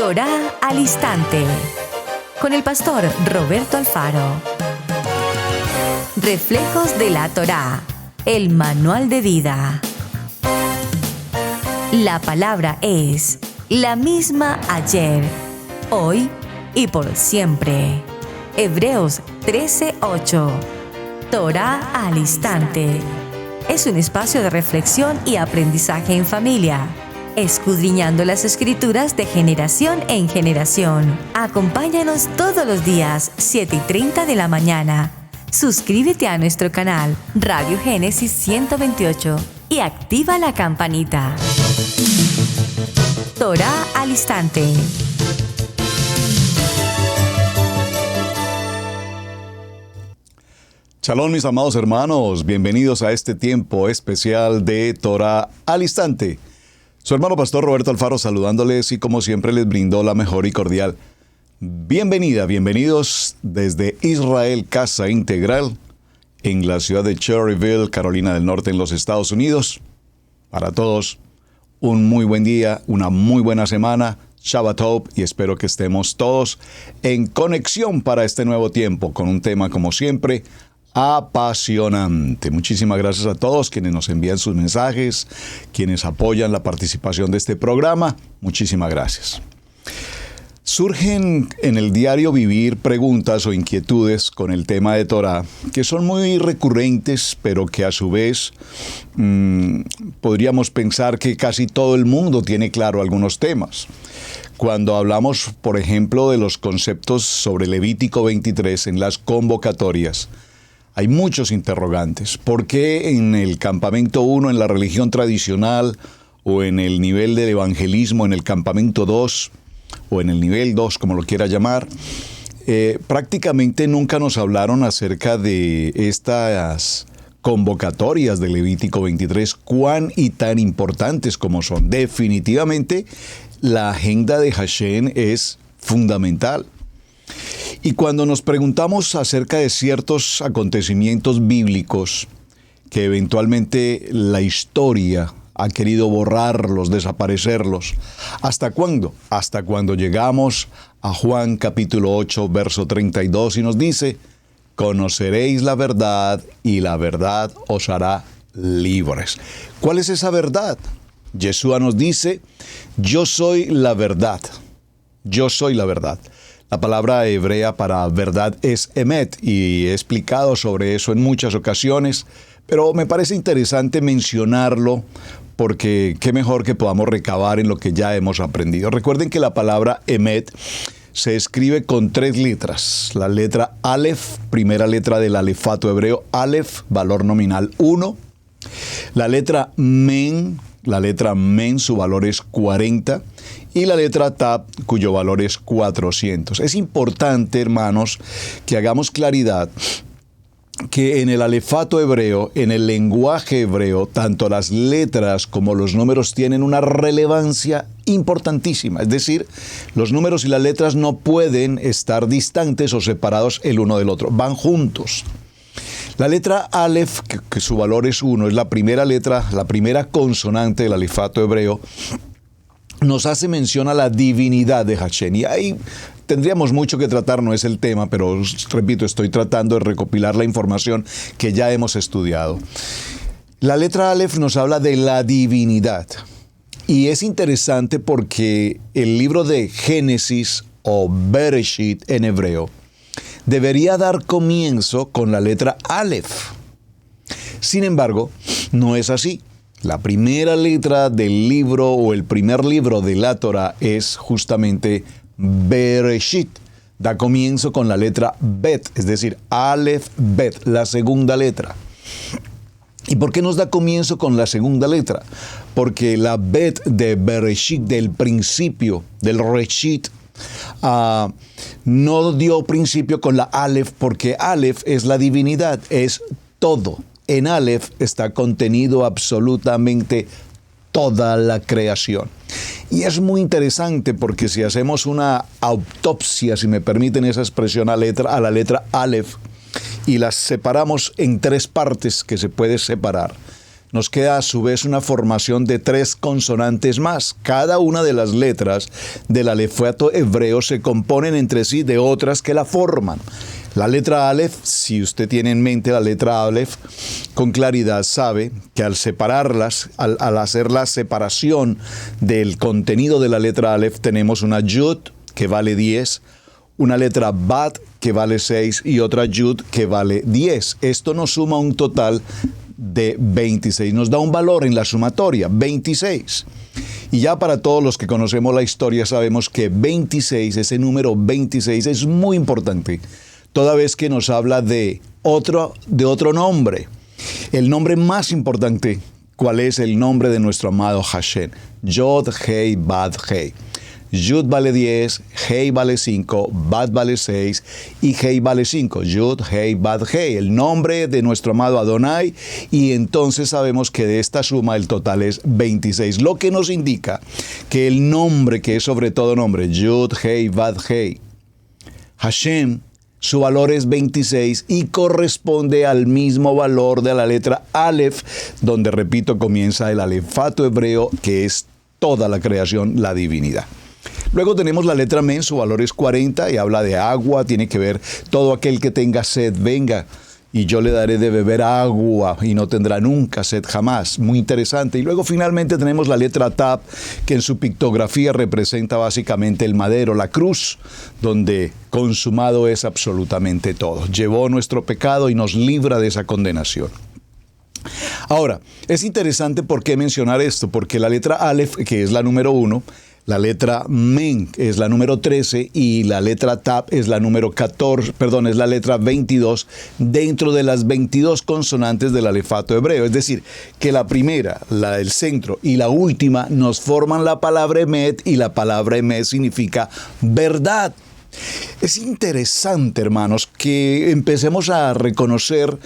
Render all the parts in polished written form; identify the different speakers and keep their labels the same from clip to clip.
Speaker 1: Torá al Instante, con el pastor Roberto Alfaro. Reflejos de la Torá, el manual de vida. La palabra es la misma ayer, hoy y por siempre. Hebreos 13:8. Torá al Instante. Es un espacio de reflexión y aprendizaje en familia, escudriñando las Escrituras de generación en generación. Acompáñanos todos los días, 7:30 de la mañana. Suscríbete a nuestro canal Radio Génesis 128 y activa la campanita. Torá al Instante.
Speaker 2: Shalom, mis amados hermanos, bienvenidos a este tiempo especial de Torá al Instante. Su hermano pastor Roberto Alfaro saludándoles y como siempre les brindo la mejor y cordial bienvenida, bienvenidos desde Israel Casa Integral en la ciudad de Cherryville, Carolina del Norte en los Estados Unidos. Para todos, un muy buen día, una muy buena semana, Shabbat Tov, y espero que estemos todos en conexión para este nuevo tiempo con un tema como siempre apasionante. Muchísimas gracias a todos quienes nos envían sus mensajes, quienes apoyan la participación de este programa. Muchísimas gracias. Surgen en el diario vivir preguntas o inquietudes con el tema de Torá que son muy recurrentes, pero que a su vez podríamos pensar que casi todo el mundo tiene claro algunos temas. Cuando hablamos, por ejemplo, de los conceptos sobre Levítico 23 en las convocatorias, hay muchos interrogantes. ¿Por qué en el campamento 1, en la religión tradicional, o en el nivel del evangelismo, en el campamento 2, o en el nivel 2, como lo quiera llamar, prácticamente nunca nos hablaron acerca de estas convocatorias de Levítico 23, cuán y tan importantes como son? Definitivamente, la agenda de Hashem es fundamental. Y cuando nos preguntamos acerca de ciertos acontecimientos bíblicos que eventualmente la historia ha querido borrarlos, desaparecerlos, ¿hasta cuándo? Hasta cuando llegamos a Juan capítulo 8, verso 32 y nos dice: conoceréis la verdad y la verdad os hará libres. ¿Cuál es esa verdad? Yeshua nos dice: yo soy la verdad. Yo soy la verdad. La palabra hebrea para verdad es emet, y he explicado sobre eso en muchas ocasiones, pero me parece interesante mencionarlo porque qué mejor que podamos recabar en lo que ya hemos aprendido. Recuerden que la palabra emet se escribe con 3 letras. La letra Aleph, primera letra del alefato hebreo, Aleph, valor nominal 1. La letra Men, su valor es 40. Y la letra Tab, cuyo valor es 400. Es importante, hermanos, que hagamos claridad que en el alefato hebreo, en el lenguaje hebreo, tanto las letras como los números tienen una relevancia importantísima. Es decir, los números y las letras no pueden estar distantes o separados el uno del otro, van juntos. La letra Aleph, que su valor es 1, es la primera letra, la primera consonante del alefato hebreo, nos hace mención a la divinidad de Hashem. Y ahí tendríamos mucho que tratar, no es el tema, pero repito, estoy tratando de recopilar la información que ya hemos estudiado. La letra Aleph nos habla de la divinidad. Y es interesante porque el libro de Génesis o Bereshit en hebreo debería dar comienzo con la letra Aleph. Sin embargo, no es así. La primera letra del libro o el primer libro de la Torah es justamente Bereshit. Da comienzo con la letra Bet, es decir, Aleph Bet, la segunda letra. ¿Y por qué nos da comienzo con la segunda letra? Porque la Bet de Bereshit, del principio, del Reshit, no dio principio con la Aleph, porque Aleph es la divinidad, es todo. En Aleph está contenido absolutamente toda la creación. Y es muy interesante porque si hacemos una autopsia, si me permiten esa expresión, a la letra Aleph, y las separamos en 3 partes que se puede separar, nos queda a su vez una formación de 3 consonantes más. Cada una de las letras del alefato hebreo se componen entre sí de otras que la forman. La letra Aleph, si usted tiene en mente la letra Aleph, con claridad sabe que al separarlas, al hacer la separación del contenido de la letra Aleph, tenemos una Yud que vale 10, una letra Bat que vale 6 y otra Yud que vale 10. Esto nos suma un total de 26. Nos da un valor en la sumatoria, 26. Y ya para todos los que conocemos la historia sabemos que 26, ese número 26 es muy importante, toda vez que nos habla de otro nombre. El nombre más importante, ¿cuál es? El nombre de nuestro amado Hashem. Yod, Hei, Bad, Hei. Yud vale 10, Hei vale 5, Bad vale 6 y Hei vale 5. Yud, Hei, Bad, Hei. El nombre de nuestro amado Adonai, y entonces sabemos que de esta suma el total es 26. Lo que nos indica que el nombre, que es sobre todo nombre, Yud, Hei, Bad, Hei, Hashem, su valor es 26 y corresponde al mismo valor de la letra Aleph, donde, repito, comienza el alefato hebreo, que es toda la creación, la divinidad. Luego tenemos la letra Men, su valor es 40 y habla de agua, tiene que ver todo aquel que tenga sed, venga y yo le daré de beber agua y no tendrá nunca sed jamás. Muy interesante. Y luego finalmente tenemos la letra Tap, que en su pictografía representa básicamente el madero, la cruz, donde consumado es absolutamente todo. Llevó nuestro pecado y nos libra de esa condenación. Ahora, es interesante por qué mencionar esto, porque la letra Aleph, que es la número 1, la letra Men es la número 13 y la letra Tap es la número 14, es la letra 22 dentro de las 22 consonantes del alefato hebreo. Es decir, que la primera, la del centro y la última nos forman la palabra Emet, y la palabra Emet significa verdad. Es interesante, hermanos, que empecemos a reconocer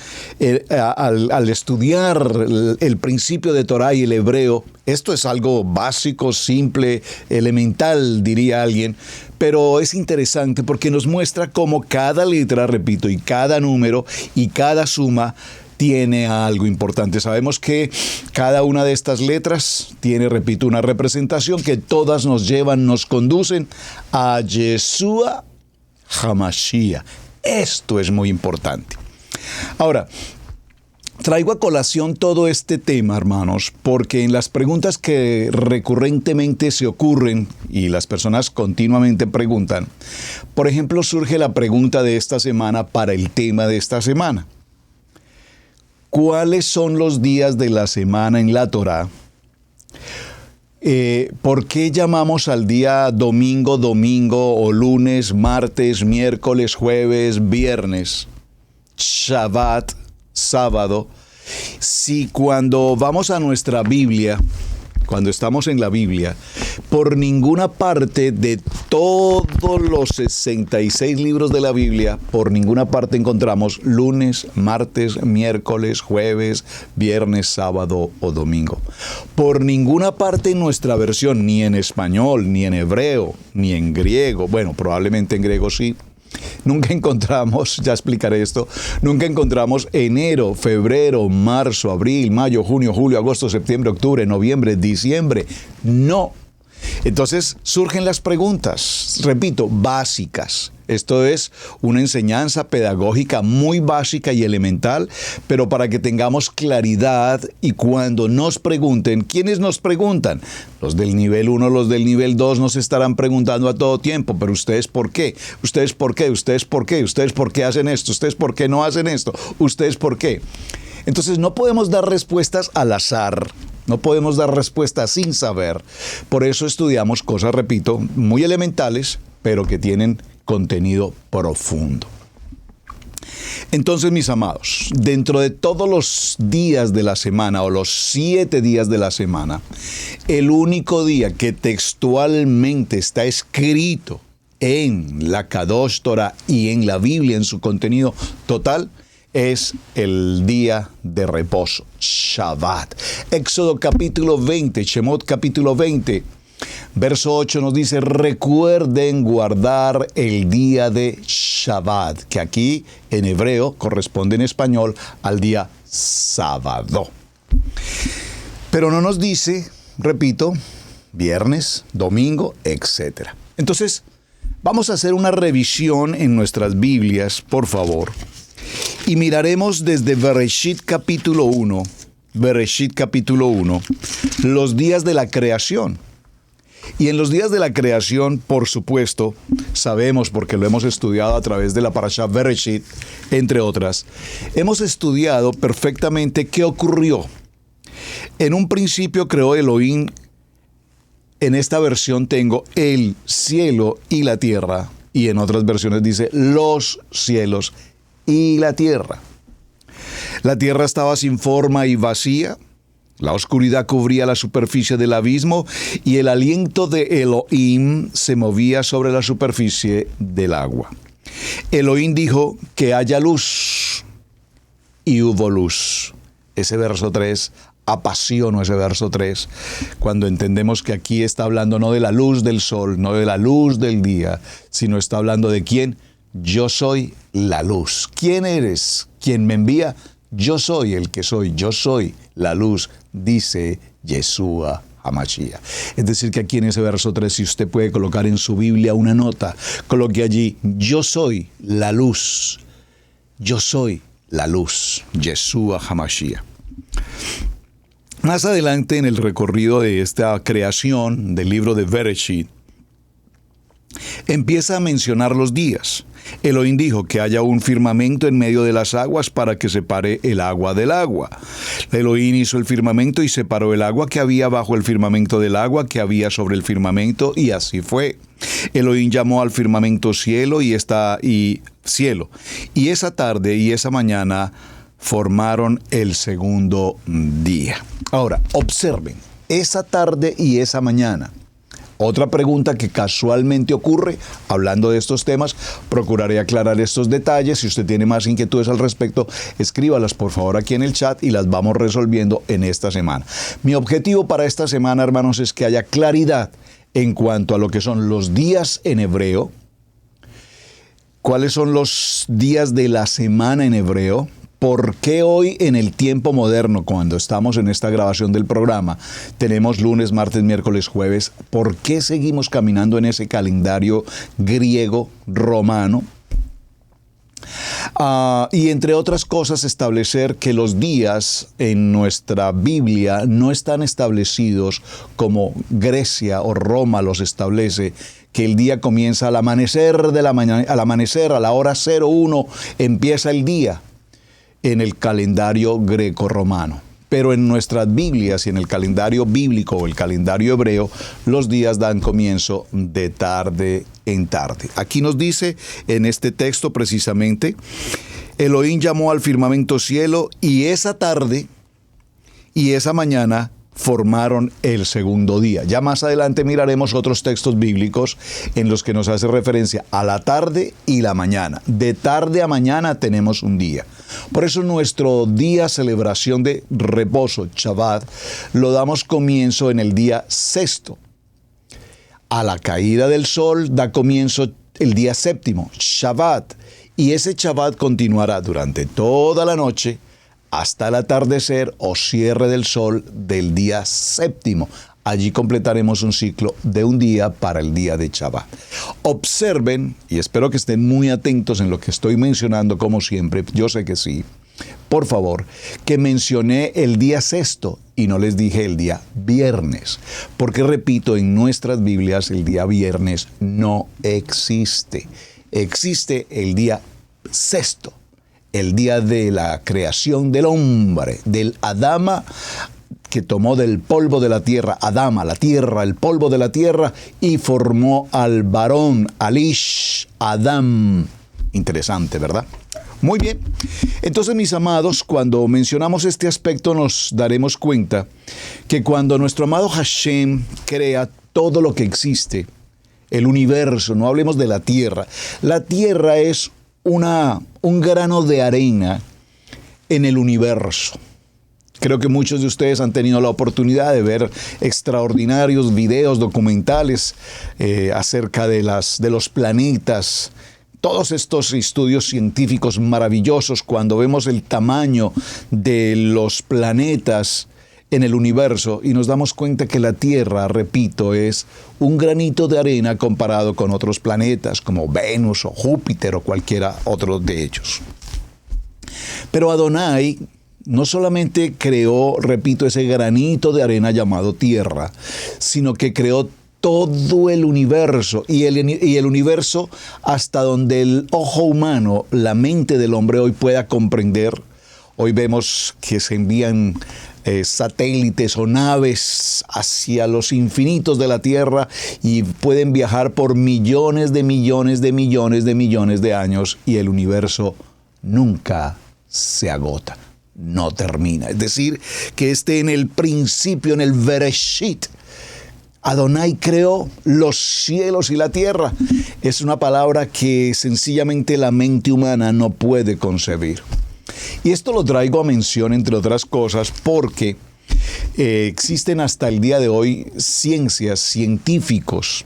Speaker 2: al estudiar el principio de Torah y el hebreo. Esto es algo básico, simple, elemental, diría alguien, pero es interesante porque nos muestra cómo cada letra, repito, y cada número y cada suma tiene algo importante. Sabemos que cada una de estas letras tiene, repito, una representación que todas nos llevan, nos conducen a Yeshua HaMashiach. Esto es muy importante. Ahora, traigo a colación todo este tema, hermanos, porque en las preguntas que recurrentemente se ocurren y las personas continuamente preguntan, por ejemplo, surge la pregunta de esta semana para el tema de esta semana. ¿Cuáles son los días de la semana en la Torá? ¿Por qué llamamos al día domingo, domingo, o lunes, martes, miércoles, jueves, viernes, Shabbat, sábado? Si cuando vamos a nuestra Biblia, cuando estamos en la Biblia, por ninguna parte de todos los 66 libros de la Biblia, por ninguna parte encontramos lunes, martes, miércoles, jueves, viernes, sábado o domingo. Por ninguna parte en nuestra versión, ni en español, ni en hebreo, ni en griego, bueno, probablemente en griego sí, nunca encontramos, ya explicaré esto, nunca encontramos enero, febrero, marzo, abril, mayo, junio, julio, agosto, septiembre, octubre, noviembre, diciembre. No. Entonces surgen las preguntas, repito, básicas. Esto es una enseñanza pedagógica muy básica y elemental, pero para que tengamos claridad y cuando nos pregunten, ¿quiénes nos preguntan? Los del nivel 1, los del nivel 2 nos estarán preguntando a todo tiempo, pero ¿ustedes por qué? ¿Ustedes por qué? ¿Ustedes por qué? ¿Ustedes por qué hacen esto? ¿Ustedes por qué no hacen esto? ¿Ustedes por qué? Entonces no podemos dar respuestas al azar. No podemos dar respuestas sin saber. Por eso estudiamos cosas, repito, muy elementales, pero que tienen contenido profundo. Entonces, mis amados, dentro de todos los días de la semana o los 7 días de la semana, el único día que textualmente está escrito en la Kadosh Torah y en la Biblia en su contenido total es el día de reposo, Shabbat. Éxodo capítulo 20, Shemot capítulo 20, verso 8 nos dice, recuerden guardar el día de Shabbat, que aquí en hebreo corresponde en español al día sábado. Pero no nos dice, repito, viernes, domingo, etc. Entonces, vamos a hacer una revisión en nuestras Biblias, por favor. Y miraremos desde Bereshit capítulo 1, los días de la creación. Y en los días de la creación, por supuesto, sabemos, porque lo hemos estudiado a través de la Parashá Bereshit, entre otras, hemos estudiado perfectamente qué ocurrió. En un principio creó Elohim, en esta versión tengo el cielo y la tierra, y en otras versiones dice los cielos y la tierra. La tierra estaba sin forma y vacía. La oscuridad cubría la superficie del abismo y el aliento de Elohim se movía sobre la superficie del agua. Elohim dijo que haya luz y hubo luz. Ese verso 3, apasiono ese verso 3, cuando entendemos que aquí está hablando no de la luz del sol, no de la luz del día, sino está hablando de quién. Yo soy la luz. ¿Quién eres? ¿Quién me envía? Yo soy el que soy. Yo soy la luz, dice Yeshua HaMashiach. Es decir, que aquí en ese verso 3, si usted puede colocar en su Biblia una nota, coloque allí, yo soy la luz. Yo soy la luz, Yeshua HaMashiach. Más adelante en el recorrido de esta creación del libro de Bereshit, empieza a mencionar los días. Elohim dijo que haya un firmamento en medio de las aguas para que separe el agua del agua. Elohim hizo el firmamento y separó el agua que había bajo el firmamento del agua que había sobre el firmamento, y así fue. Elohim llamó al firmamento cielo y cielo. Y esa tarde y esa mañana formaron el segundo día. Ahora, observen, esa tarde y esa mañana. Otra pregunta que casualmente ocurre, hablando de estos temas, procuraré aclarar estos detalles. Si usted tiene más inquietudes al respecto, escríbalas por favor aquí en el chat y las vamos resolviendo en esta semana. Mi objetivo para esta semana, hermanos, es que haya claridad en cuanto a lo que son los días en hebreo, cuáles son los días de la semana en hebreo, ¿por qué hoy en el tiempo moderno, cuando estamos en esta grabación del programa, tenemos lunes, martes, miércoles, jueves? ¿Por qué seguimos caminando en ese calendario griego, romano? Y entre otras cosas, establecer que los días en nuestra Biblia no están establecidos como Grecia o Roma los establece, que el día comienza al amanecer de la mañana, al amanecer a la hora 01 empieza el día. En el calendario greco-romano. Pero en nuestras Biblias y en el calendario bíblico o el calendario hebreo, los días dan comienzo de tarde en tarde. Aquí nos dice en este texto precisamente, Elohim llamó al firmamento cielo y esa tarde y esa mañana formaron el segundo día. Ya más adelante miraremos otros textos bíblicos en los que nos hace referencia a la tarde y la mañana. De tarde a mañana tenemos un día. Por eso nuestro día celebración de reposo, Shabbat, lo damos comienzo en el día sexto. A la caída del sol da comienzo el día séptimo, Shabbat. Y ese Shabbat continuará durante toda la noche hasta el atardecer o cierre del sol del día séptimo. Allí completaremos un ciclo de un día para el día de Shabbat. Observen, y espero que estén muy atentos en lo que estoy mencionando como siempre, yo sé que sí, por favor, que mencioné el día sexto y no les dije el día viernes, porque repito, en nuestras Biblias el día viernes no existe. Existe el día sexto. El día de la creación del hombre, del Adama, que tomó del polvo de la tierra, Adama, la tierra, el polvo de la tierra, y formó al varón, al Ish, Adam. Interesante, ¿verdad? Muy bien. Entonces, mis amados, cuando mencionamos este aspecto, nos daremos cuenta que cuando nuestro amado Hashem crea todo lo que existe, el universo, no hablemos de la tierra es un grano de arena en el universo. Creo que muchos de ustedes han tenido la oportunidad de ver extraordinarios videos documentales acerca de los planetas. Todos estos estudios científicos maravillosos, cuando vemos el tamaño de los planetas en el universo y nos damos cuenta que la Tierra, repito, es un granito de arena comparado con otros planetas como Venus o Júpiter o cualquiera otro de ellos. Pero Adonai no solamente creó, repito, ese granito de arena llamado Tierra, sino que creó todo el universo y el universo hasta donde el ojo humano, la mente del hombre hoy pueda comprender. Hoy vemos que se envían satélites o naves hacia los infinitos de la Tierra y pueden viajar por millones de millones de millones de millones de años y el universo nunca se agota, no termina. Es decir, que en el principio, en el Bereshit, Adonai creó los cielos y la tierra. Es una palabra que sencillamente la mente humana no puede concebir. Y esto lo traigo a mención, entre otras cosas, porque existen hasta el día de hoy ciencias, científicos,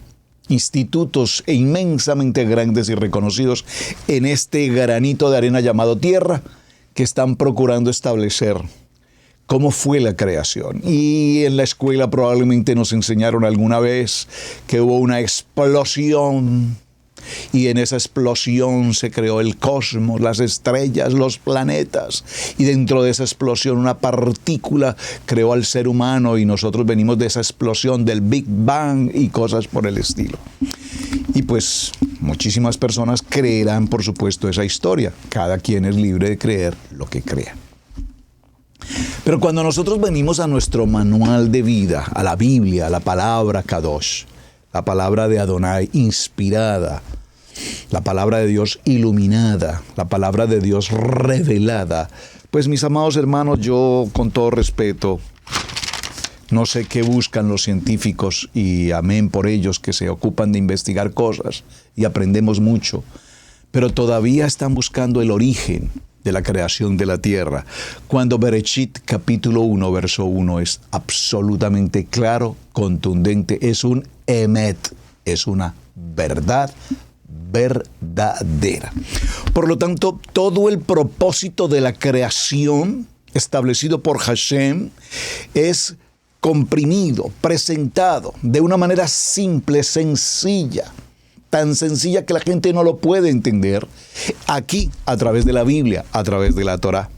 Speaker 2: institutos inmensamente grandes y reconocidos en este granito de arena llamado Tierra, que están procurando establecer cómo fue la creación. Y en la escuela probablemente nos enseñaron alguna vez que hubo una explosión y en esa explosión se creó el cosmos, las estrellas, los planetas, y dentro de esa explosión una partícula creó al ser humano y nosotros venimos de esa explosión del Big Bang y cosas por el estilo. Y pues muchísimas personas creerán, por supuesto, esa historia. Cada quien es libre de creer lo que crea. Pero cuando nosotros venimos a nuestro manual de vida, a la Biblia, a la palabra Kadosh, la palabra de Adonai inspirada, la palabra de Dios iluminada, la palabra de Dios revelada, pues mis amados hermanos, yo con todo respeto, no sé qué buscan los científicos y amén por ellos que se ocupan de investigar cosas y aprendemos mucho, pero todavía están buscando el origen de la creación de la tierra, cuando Bereshit capítulo 1, verso 1 es absolutamente claro, contundente, es un emet, es una verdad verdadera. Por lo tanto, todo el propósito de la creación establecido por Hashem es comprimido, presentado de una manera simple, sencilla, tan sencilla que la gente no lo puede entender, aquí a través de la Biblia, a través de la Torá.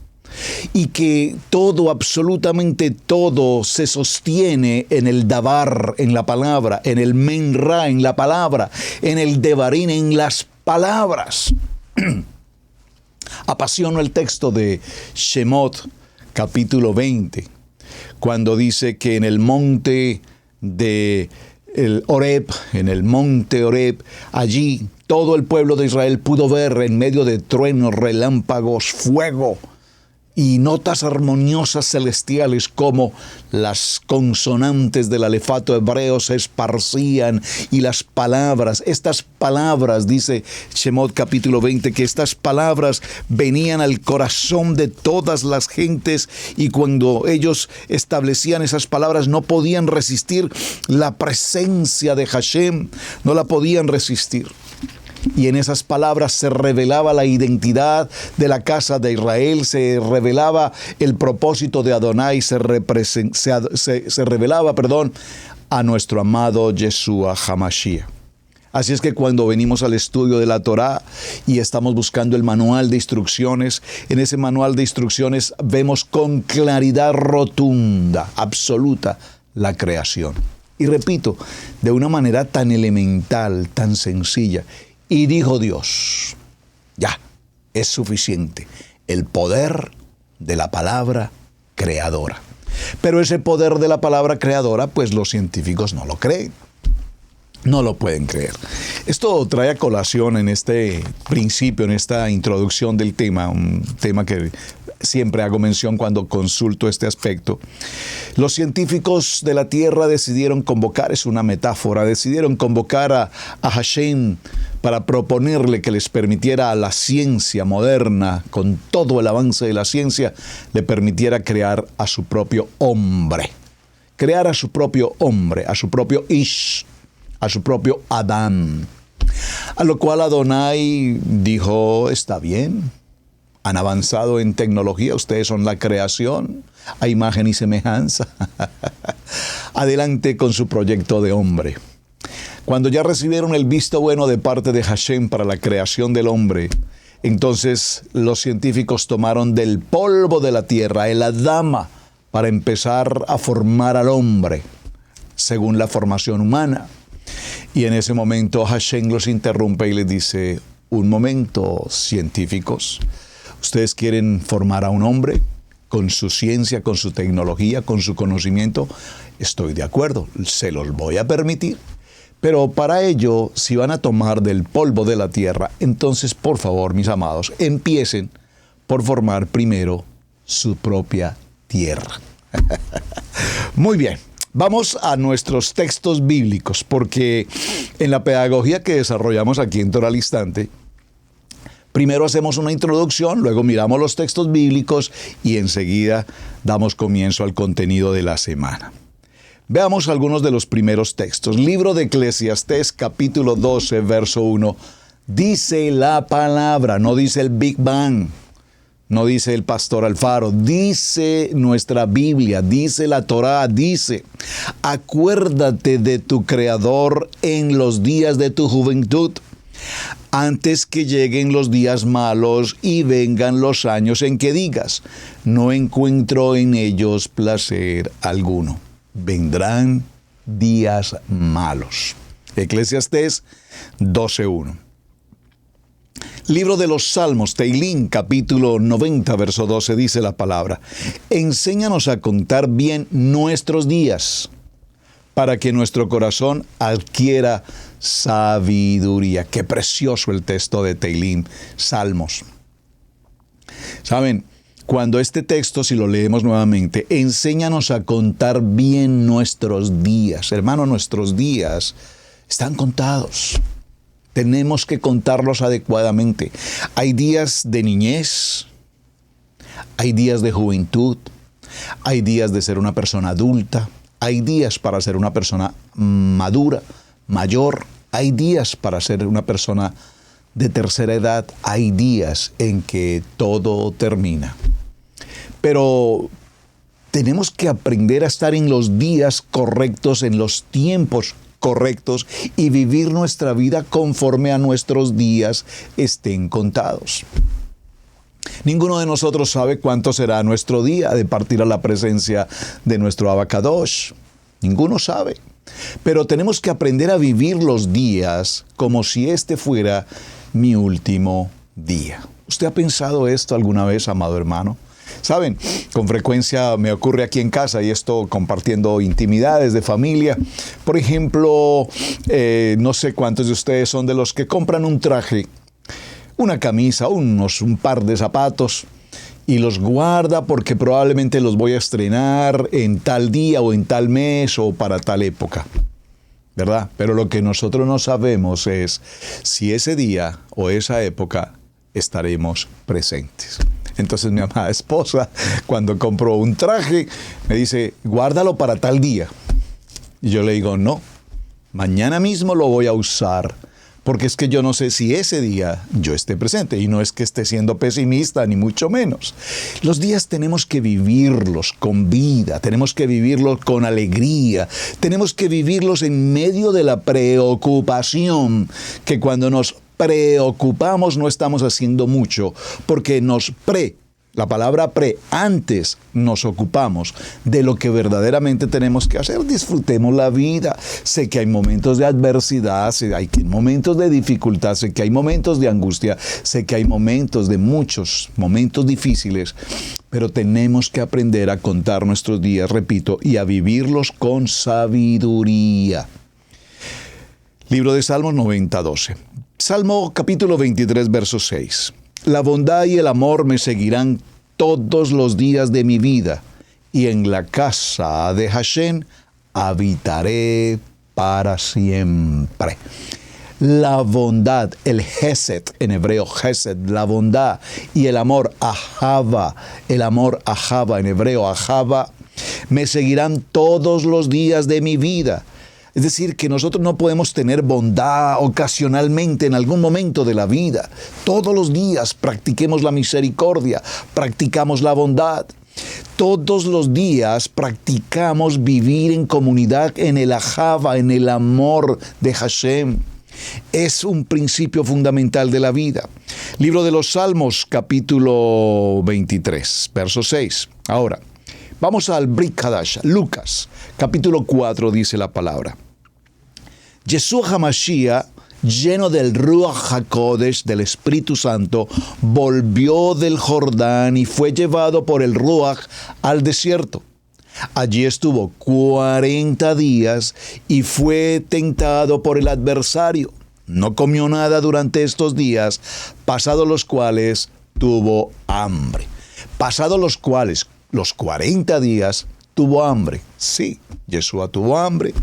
Speaker 2: Y que todo, absolutamente todo, se sostiene en el Dabar, en la palabra, en el Menra, en la palabra, en el Devarim, en las palabras. Apasiono el texto de Shemot, capítulo 20, cuando dice que en el monte de Horeb, en el monte Horeb, allí todo el pueblo de Israel pudo ver en medio de truenos, relámpagos, fuego y notas armoniosas celestiales como las consonantes del alefato hebreo se esparcían y las palabras, estas palabras, dice Shemot capítulo 20, que estas palabras venían al corazón de todas las gentes y cuando ellos establecían esas palabras no podían resistir la presencia de Hashem, no la podían resistir. Y en esas palabras se revelaba la identidad de la casa de Israel, se revelaba el propósito de Adonai, se revelaba, a nuestro amado Yeshua HaMashiach. Así es que cuando venimos al estudio de la Torá y estamos buscando el manual de instrucciones, en ese manual de instrucciones vemos con claridad rotunda, absoluta, la creación. Y repito, de una manera tan elemental, tan sencilla. Y dijo Dios, ya, es suficiente, el poder de la palabra creadora. Pero ese poder de la palabra creadora, pues los científicos no lo creen, no lo pueden creer. Esto trae a colación en este principio, en esta introducción del tema, un tema que siempre hago mención cuando consulto este aspecto. Los científicos de la Tierra decidieron convocar, es una metáfora, decidieron convocar a Hashem para proponerle que les permitiera a la ciencia moderna, con todo el avance de la ciencia, le permitiera crear a su propio hombre. Crear a su propio hombre, a su propio Ish, a su propio Adán. A lo cual Adonai dijo, está bien, Han avanzado en tecnología, ustedes son la creación a imagen y semejanza. Adelante con su proyecto de hombre. Cuando ya recibieron el visto bueno de parte de Hashem para la creación del hombre, entonces los científicos tomaron del polvo de la tierra el Adama para empezar a formar al hombre según la formación humana. Y en ese momento Hashem los interrumpe y les dice: un momento, científicos, ¿ustedes quieren formar a un hombre con su ciencia, con su tecnología, con su conocimiento? Estoy de acuerdo, se los voy a permitir. Pero para ello, si van a tomar del polvo de la tierra, entonces, por favor, mis amados, empiecen por formar primero su propia tierra. Muy bien, vamos a nuestros textos bíblicos, porque en la pedagogía que desarrollamos aquí en Torah al Instante, primero hacemos una introducción, luego miramos los textos bíblicos y enseguida damos comienzo al contenido de la semana. Veamos algunos de los primeros textos. Libro de Eclesiastés, capítulo 12, verso 1. Dice la palabra, no dice el Big Bang, no dice el pastor Alfaro, dice nuestra Biblia, dice la Torá, dice: acuérdate de tu Creador en los días de tu juventud, antes que lleguen los días malos y vengan los años en que digas: no encuentro en ellos placer alguno. Vendrán días malos. Eclesiastés 12:1. Libro de los Salmos, Teilín, capítulo 90, verso 12, dice la palabra: enséñanos a contar bien nuestros días, para que nuestro corazón adquiera sabiduría. Qué precioso el texto de Teilín, Salmos. ¿Saben? Cuando este texto, si lo leemos nuevamente, enséñanos a contar bien nuestros días. Hermano, nuestros días están contados. Tenemos que contarlos adecuadamente. Hay días de niñez, hay días de juventud, hay días de ser una persona adulta, hay días para ser una persona madura, mayor, hay días para ser una persona de tercera edad, hay días en que todo termina. Pero tenemos que aprender a estar en los días correctos, en los tiempos correctos y vivir nuestra vida conforme a nuestros días estén contados. Ninguno de nosotros sabe cuánto será nuestro día de partir a la presencia de nuestro Abacadosh. Ninguno sabe. Pero tenemos que aprender a vivir los días como si este fuera mi último día. ¿Usted ha pensado esto alguna vez, amado hermano? Saben, con frecuencia me ocurre aquí en casa, y esto compartiendo intimidades de familia. Por ejemplo, no sé cuántos de ustedes son de los que compran un traje, una camisa, un par de zapatos, y los guarda porque probablemente los voy a estrenar en tal día o en tal mes o para tal época, ¿verdad? Pero lo que nosotros no sabemos es si ese día o esa época estaremos presentes. Entonces mi amada esposa, cuando compró un traje, me dice: guárdalo para tal día. Y yo le digo: no, mañana mismo lo voy a usar, porque es que yo no sé si ese día yo esté presente. Y no es que esté siendo pesimista, ni mucho menos. Los días tenemos que vivirlos con vida, tenemos que vivirlos con alegría, tenemos que vivirlos en medio de la preocupación, que cuando nos preocupamos no estamos haciendo mucho, porque la palabra antes nos ocupamos de lo que verdaderamente tenemos que hacer. Disfrutemos la vida. Sé que hay momentos de adversidad, sé que hay momentos de dificultad, sé que hay momentos de angustia, sé que hay muchos momentos difíciles, pero tenemos que aprender a contar nuestros días, repito, y a vivirlos con sabiduría. Libro de Salmos 90:12. Salmo capítulo 23, verso 6. La bondad y el amor me seguirán todos los días de mi vida, y en la casa de Hashem habitaré para siempre. La bondad, el Hesed, en hebreo Hesed, la bondad, y el amor Ahava, en hebreo Ahava, me seguirán todos los días de mi vida. Es decir, que nosotros no podemos tener bondad ocasionalmente en algún momento de la vida. Todos los días practiquemos la misericordia, practicamos la bondad. Todos los días practicamos vivir en comunidad, en el ahava, en el amor de Hashem. Es un principio fundamental de la vida. Libro de los Salmos, capítulo 23, verso 6. Ahora, vamos al Brit Hadash, Lucas, capítulo 4, dice la palabra. Yeshua HaMashiach, lleno del Ruach HaKodesh, del Espíritu Santo, volvió del Jordán y fue llevado por el Ruach al desierto. Allí estuvo 40 días y fue tentado por el adversario. No comió nada durante estos días, pasados los cuales tuvo hambre. Pasados los cuales, los 40 días, tuvo hambre. Sí, Yeshua tuvo hambre,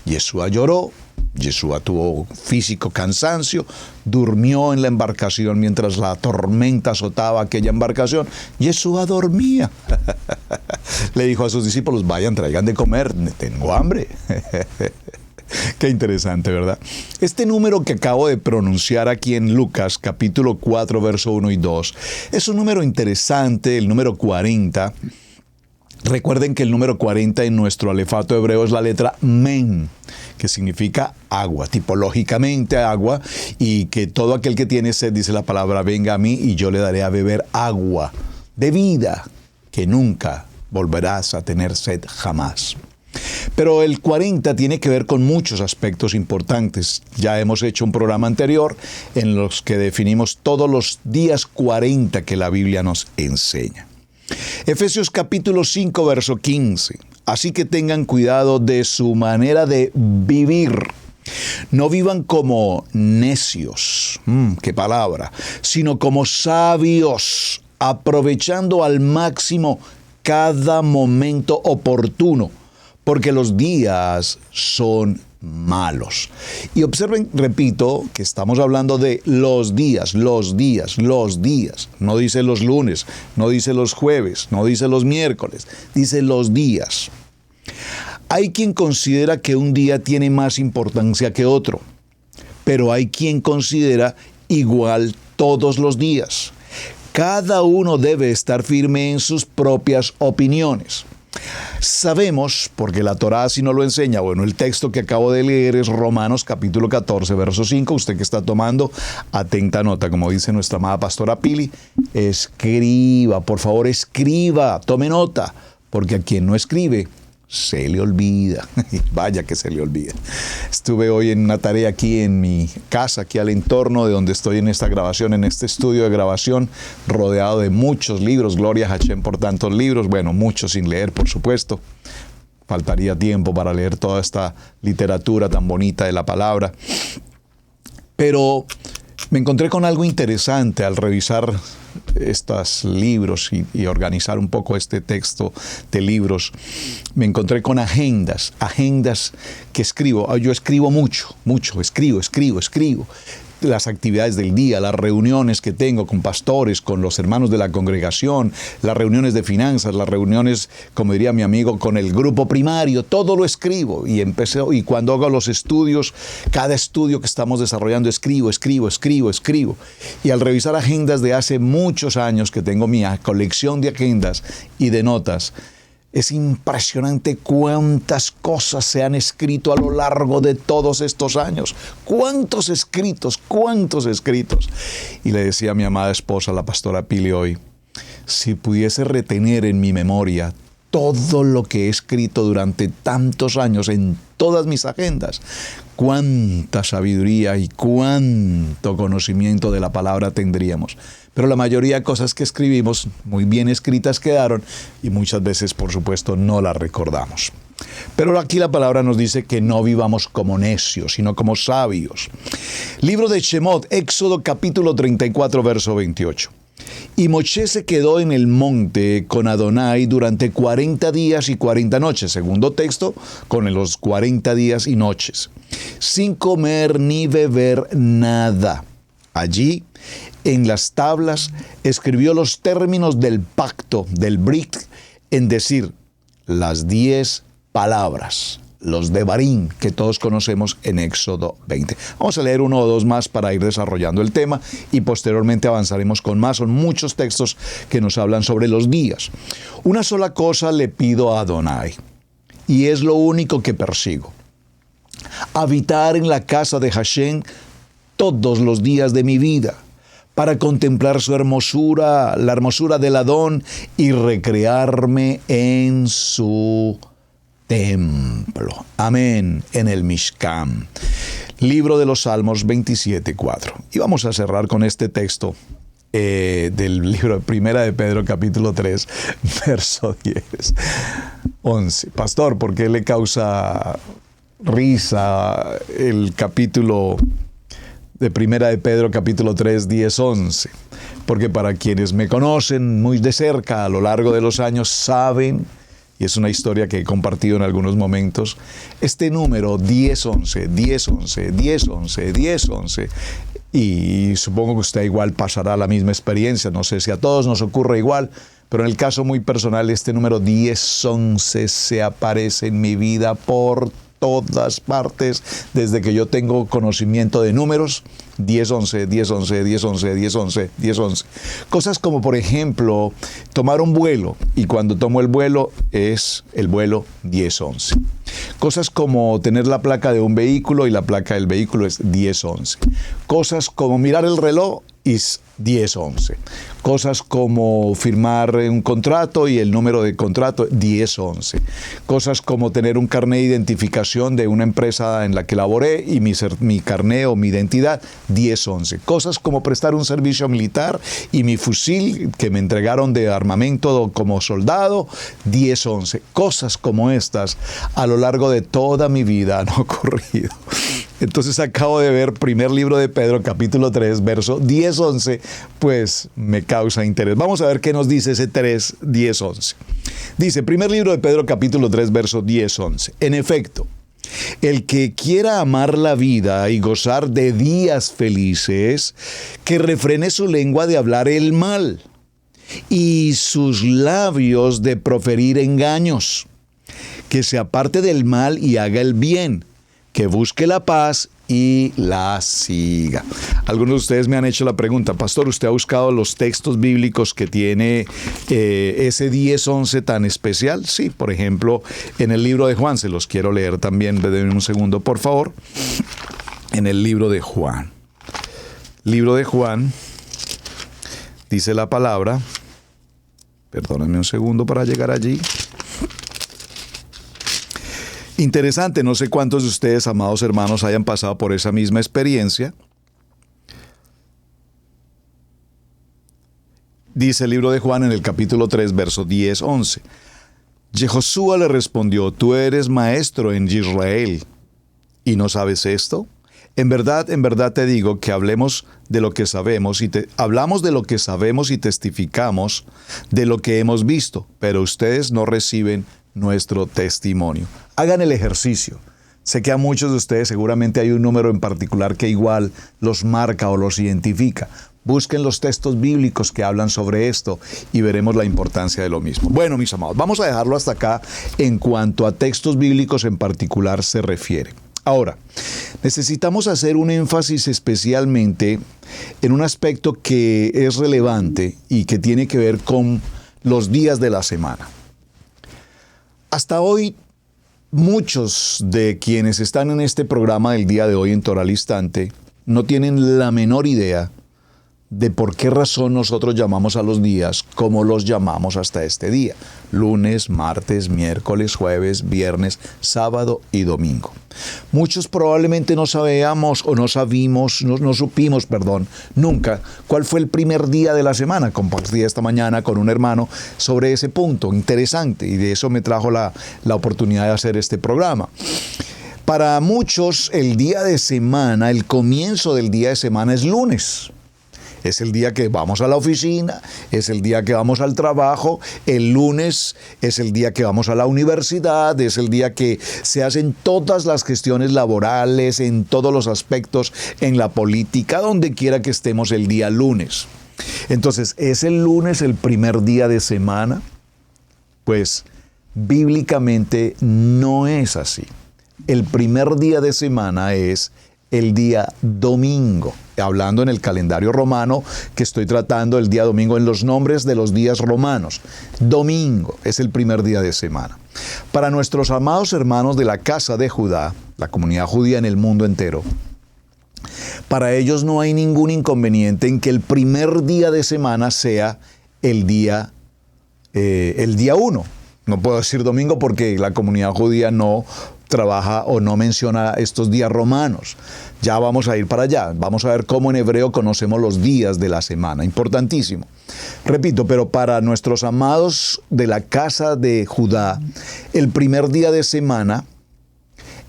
Speaker 2: Yeshua lloró, Yeshua tuvo físico cansancio, durmió en la embarcación mientras la tormenta azotaba aquella embarcación. Yeshua dormía. Le dijo a sus discípulos, vayan, traigan de comer, tengo hambre. Qué interesante, ¿verdad? Este número que acabo de pronunciar aquí en Lucas, capítulo 4, verso 1 y 2, es un número interesante, el número 40. Recuerden que el número 40 en nuestro alefato hebreo es la letra Men, que significa agua, tipológicamente agua, y que todo aquel que tiene sed, dice la palabra, venga a mí y yo le daré a beber agua de vida, que nunca volverás a tener sed jamás. Pero el 40 tiene que ver con muchos aspectos importantes. Ya hemos hecho un programa anterior en los que definimos todos los días 40 que la Biblia nos enseña. Efesios capítulo 5, verso 15. Así que tengan cuidado de su manera de vivir. No vivan como necios, qué palabra, sino como sabios, aprovechando al máximo cada momento oportuno, porque los días son malos. Y observen, repito, que estamos hablando de los días. No dice los lunes, no dice los jueves, no dice los miércoles, dice los días. Hay quien considera que un día tiene más importancia que otro, pero hay quien considera igual todos los días. Cada uno debe estar firme en sus propias opiniones. Sabemos, porque la Torá así nos lo enseña, bueno, el texto que acabo de leer es Romanos capítulo 14, verso 5, usted que está tomando atenta nota, como dice nuestra amada pastora Pili, escriba, por favor escriba, tome nota, porque a quien no escribe, se le olvida, vaya que se le olvida. Estuve hoy en una tarea aquí en mi casa, aquí al entorno de donde estoy en esta grabación, en este estudio de grabación, rodeado de muchos libros, gloria a Hashem por tantos libros, bueno, muchos sin leer, por supuesto. Faltaría tiempo para leer toda esta literatura tan bonita de la palabra. Pero me encontré con algo interesante al revisar estos libros y organizar un poco este texto de libros. Me encontré con agendas que escribo. Yo escribo mucho, escribo. Las actividades del día, las reuniones que tengo con pastores, con los hermanos de la congregación, las reuniones de finanzas, las reuniones, como diría mi amigo, con el grupo primario, todo lo escribo. Y cuando hago los estudios, cada estudio que estamos desarrollando, escribo. Y al revisar agendas de hace muchos años que tengo mi colección de agendas y de notas, es impresionante cuántas cosas se han escrito a lo largo de todos estos años. ¡Cuántos escritos! Y le decía a mi amada esposa, la pastora Pili, hoy, si pudiese retener en mi memoria todo lo que he escrito durante tantos años en todas mis agendas, cuánta sabiduría y cuánto conocimiento de la palabra tendríamos. Pero la mayoría de cosas que escribimos, muy bien escritas quedaron y muchas veces, por supuesto, no las recordamos. Pero aquí la palabra nos dice que no vivamos como necios, sino como sabios. Libro de Shemot, Éxodo capítulo 34, verso 28. Y Moshe se quedó en el monte con Adonai durante 40 días y 40 noches. Segundo texto, con los 40 días y noches, sin comer ni beber nada. Allí, en las tablas, escribió los términos del pacto, del Brit, en decir, las 10 palabras. los Devarim, que todos conocemos en Éxodo 20. Vamos a leer uno o dos más para ir desarrollando el tema y posteriormente avanzaremos con más. Son muchos textos que nos hablan sobre los días. Una sola cosa le pido a Adonai, y es lo único que persigo: habitar en la casa de Hashem todos los días de mi vida, para contemplar su hermosura, la hermosura del Adón, y recrearme en su templo. Amén. En el Mishkan. Libro de los Salmos 27:4. Y vamos a cerrar con este texto del libro de Primera de Pedro, capítulo 3, verso 10. 11. Pastor, ¿por qué le causa risa el capítulo de Primera de Pedro, capítulo 3, 10, 11? Porque para quienes me conocen muy de cerca a lo largo de los años saben, y es una historia que he compartido en algunos momentos, este número 10, 11, 10, 11, 10, 11, 10, 11, y supongo que usted igual pasará la misma experiencia. No sé si a todos nos ocurre igual, pero en el caso muy personal, este número 10, 11 se aparece en mi vida por todas partes desde que yo tengo conocimiento de números. 10, 11, 10, 11, 10, 11, 10, 11, 10, 11. Cosas como, por ejemplo, tomar un vuelo, y cuando tomo el vuelo es el vuelo 10, 11. Cosas como tener la placa de un vehículo y la placa del vehículo es 10, 11. Cosas como mirar el reloj es 10, 11. Cosas como firmar un contrato y el número de contrato, 10, 11. Cosas como tener un carnet de identificación de una empresa en la que laboré y mi carnet o mi identidad, 10, 11. Cosas como prestar un servicio militar y mi fusil que me entregaron de armamento como soldado, 10, 11. Cosas como estas a lo largo de toda mi vida han ocurrido. Entonces acabo de ver primer libro de Pedro, capítulo 3, verso 10, 11, pues me causa interés. Vamos a ver qué nos dice ese 3, 10, 11. Dice, primer libro de Pedro, capítulo 3, verso 10, 11. En efecto, el que quiera amar la vida y gozar de días felices, que refrene su lengua de hablar el mal y sus labios de proferir engaños, que se aparte del mal y haga el bien, que busque la paz y la siga. Algunos de ustedes me han hecho la pregunta: Pastor, ¿usted ha buscado los textos bíblicos que tiene ese 10-11 tan especial? Sí, por ejemplo, en el libro de Juan, se los quiero leer también, denme un segundo, por favor. En el libro de Juan. Libro de Juan, dice la palabra, perdónenme un segundo para llegar allí. Interesante, no sé cuántos de ustedes, amados hermanos, hayan pasado por esa misma experiencia. Dice el libro de Juan en el capítulo 3, verso 10, 11. Yehoshua le respondió: ¿tú eres maestro en Israel y no sabes esto? En verdad te digo que hablamos de lo que sabemos hablamos de lo que sabemos y testificamos de lo que hemos visto, pero ustedes no reciben nuestro testimonio. Hagan el ejercicio. Sé que a muchos de ustedes seguramente hay un número en particular que igual los marca o los identifica. Busquen los textos bíblicos que hablan sobre esto y veremos la importancia de lo mismo. Bueno, mis amados, vamos a dejarlo hasta acá en cuanto a textos bíblicos en particular se refiere. Ahora, necesitamos hacer un énfasis especialmente en un aspecto que es relevante y que tiene que ver con los días de la semana. Hasta hoy, muchos de quienes están en este programa del día de hoy en Torah al Instante no tienen la menor idea de por qué razón nosotros llamamos a los días como los llamamos hasta este día: lunes, martes, miércoles, jueves, viernes, sábado y domingo. Muchos probablemente no supimos nunca cuál fue el primer día de la semana. Compartí esta mañana con un hermano sobre ese punto interesante y de eso me trajo la oportunidad de hacer este programa. Para muchos el día de semana, el comienzo del día de semana es lunes. Es el día que vamos a la oficina, es el día que vamos al trabajo, el lunes es el día que vamos a la universidad, es el día que se hacen todas las gestiones laborales, en todos los aspectos, en la política, donde quiera que estemos el día lunes. Entonces, ¿es el lunes el primer día de semana? Pues, bíblicamente no es así. el primer día de semana es el día domingo. Hablando en el calendario romano, que estoy tratando el día domingo en los nombres de los días romanos. Domingo es el primer día de semana. Para nuestros amados hermanos de la casa de Judá, la comunidad judía en el mundo entero, para ellos no hay ningún inconveniente en que el primer día de semana sea el día 1. No puedo decir domingo porque la comunidad judía no trabaja o no menciona estos días romanos. Ya vamos a ir para allá. Vamos a ver cómo en hebreo conocemos los días de la semana. Importantísimo. Repito, pero para nuestros amados de la casa de Judá, el primer día de semana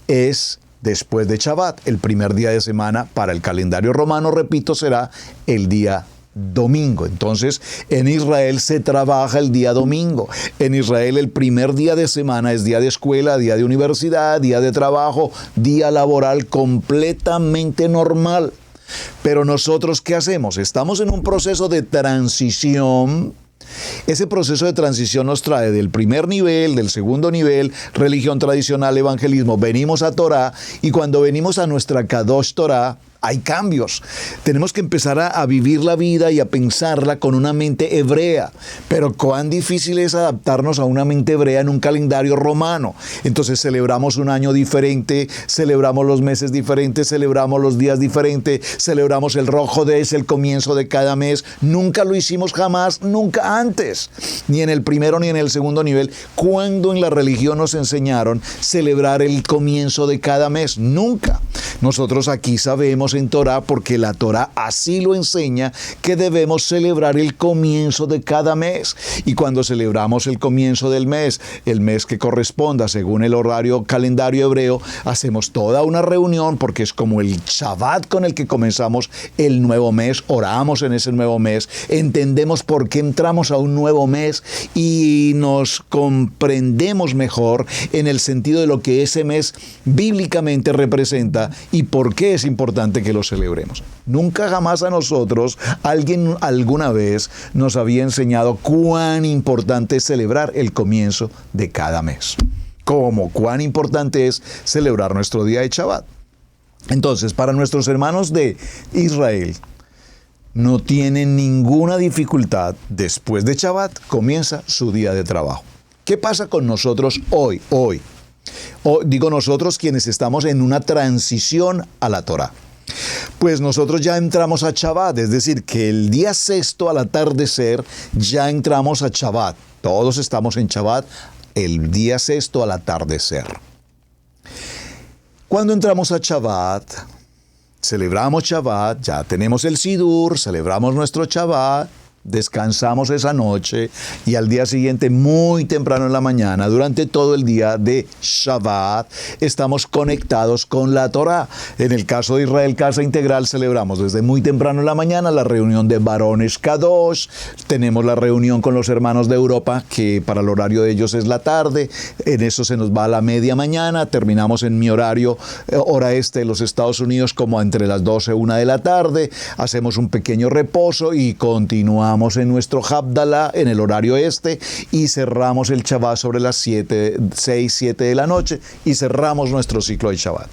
Speaker 2: es después de Shabbat. El primer día de semana para el calendario romano, repito, será el día domingo. Entonces, en Israel se trabaja el día domingo. En Israel el primer día de semana es día de escuela, día de universidad, día de trabajo, día laboral completamente normal. Pero nosotros, ¿qué hacemos? Estamos en un proceso de transición. Ese proceso de transición nos trae del primer nivel, del segundo nivel, religión tradicional, evangelismo. Venimos a Torah y cuando venimos a nuestra Kadosh Torah, hay cambios. Tenemos que empezar a vivir la vida y a pensarla con una mente hebrea. Pero cuán difícil es adaptarnos a una mente hebrea en un calendario romano. Entonces celebramos un año diferente, celebramos los meses diferentes, celebramos los días diferentes, celebramos el Rosh Chodesh, el comienzo de cada mes. Nunca lo hicimos jamás, nunca antes. Ni en el primero ni en el segundo nivel. ¿Cuándo en la religión nos enseñaron celebrar el comienzo de cada mes? Nunca. Nosotros aquí sabemos en Torah, porque la Torah así lo enseña, que debemos celebrar el comienzo de cada mes. Y cuando celebramos el comienzo del mes, el mes que corresponda según el horario calendario hebreo, hacemos toda una reunión, porque es como el Shabbat con el que comenzamos el nuevo mes, oramos en ese nuevo mes, entendemos por qué entramos a un nuevo mes y nos comprendemos mejor en el sentido de lo que ese mes bíblicamente representa y por qué es importante que lo celebremos. Nunca jamás a nosotros alguien alguna vez nos había enseñado cuán importante es celebrar el comienzo de cada mes. Como cuán importante es celebrar nuestro día de Shabbat. Entonces, para nuestros hermanos de Israel, no tienen ninguna dificultad. Después de Shabbat comienza su día de trabajo. ¿Qué pasa con nosotros hoy? Digo nosotros quienes estamos en una transición a la Torah. Pues nosotros ya entramos a Shabbat, es decir, que el día sexto al atardecer ya entramos a Shabbat. Todos estamos en Shabbat el día sexto al atardecer. Cuando entramos a Shabbat, celebramos Shabbat, ya tenemos el Sidur, celebramos nuestro Shabbat, descansamos esa noche y al día siguiente, muy temprano en la mañana, durante todo el día de Shabbat, estamos conectados con la Torah. En el caso de Israel Casa Integral, celebramos desde muy temprano en la mañana la reunión de varones Kadosh, tenemos la reunión con los hermanos de Europa, que para el horario de ellos es la tarde, en eso se nos va a la media mañana, terminamos en mi horario, hora este de los Estados Unidos, como entre las 12 y 1 de la tarde, hacemos un pequeño reposo y continuamos en nuestro Havdalah en el horario este y cerramos el Shabbat sobre las 6, 7 de la noche y cerramos nuestro ciclo de Shabbat.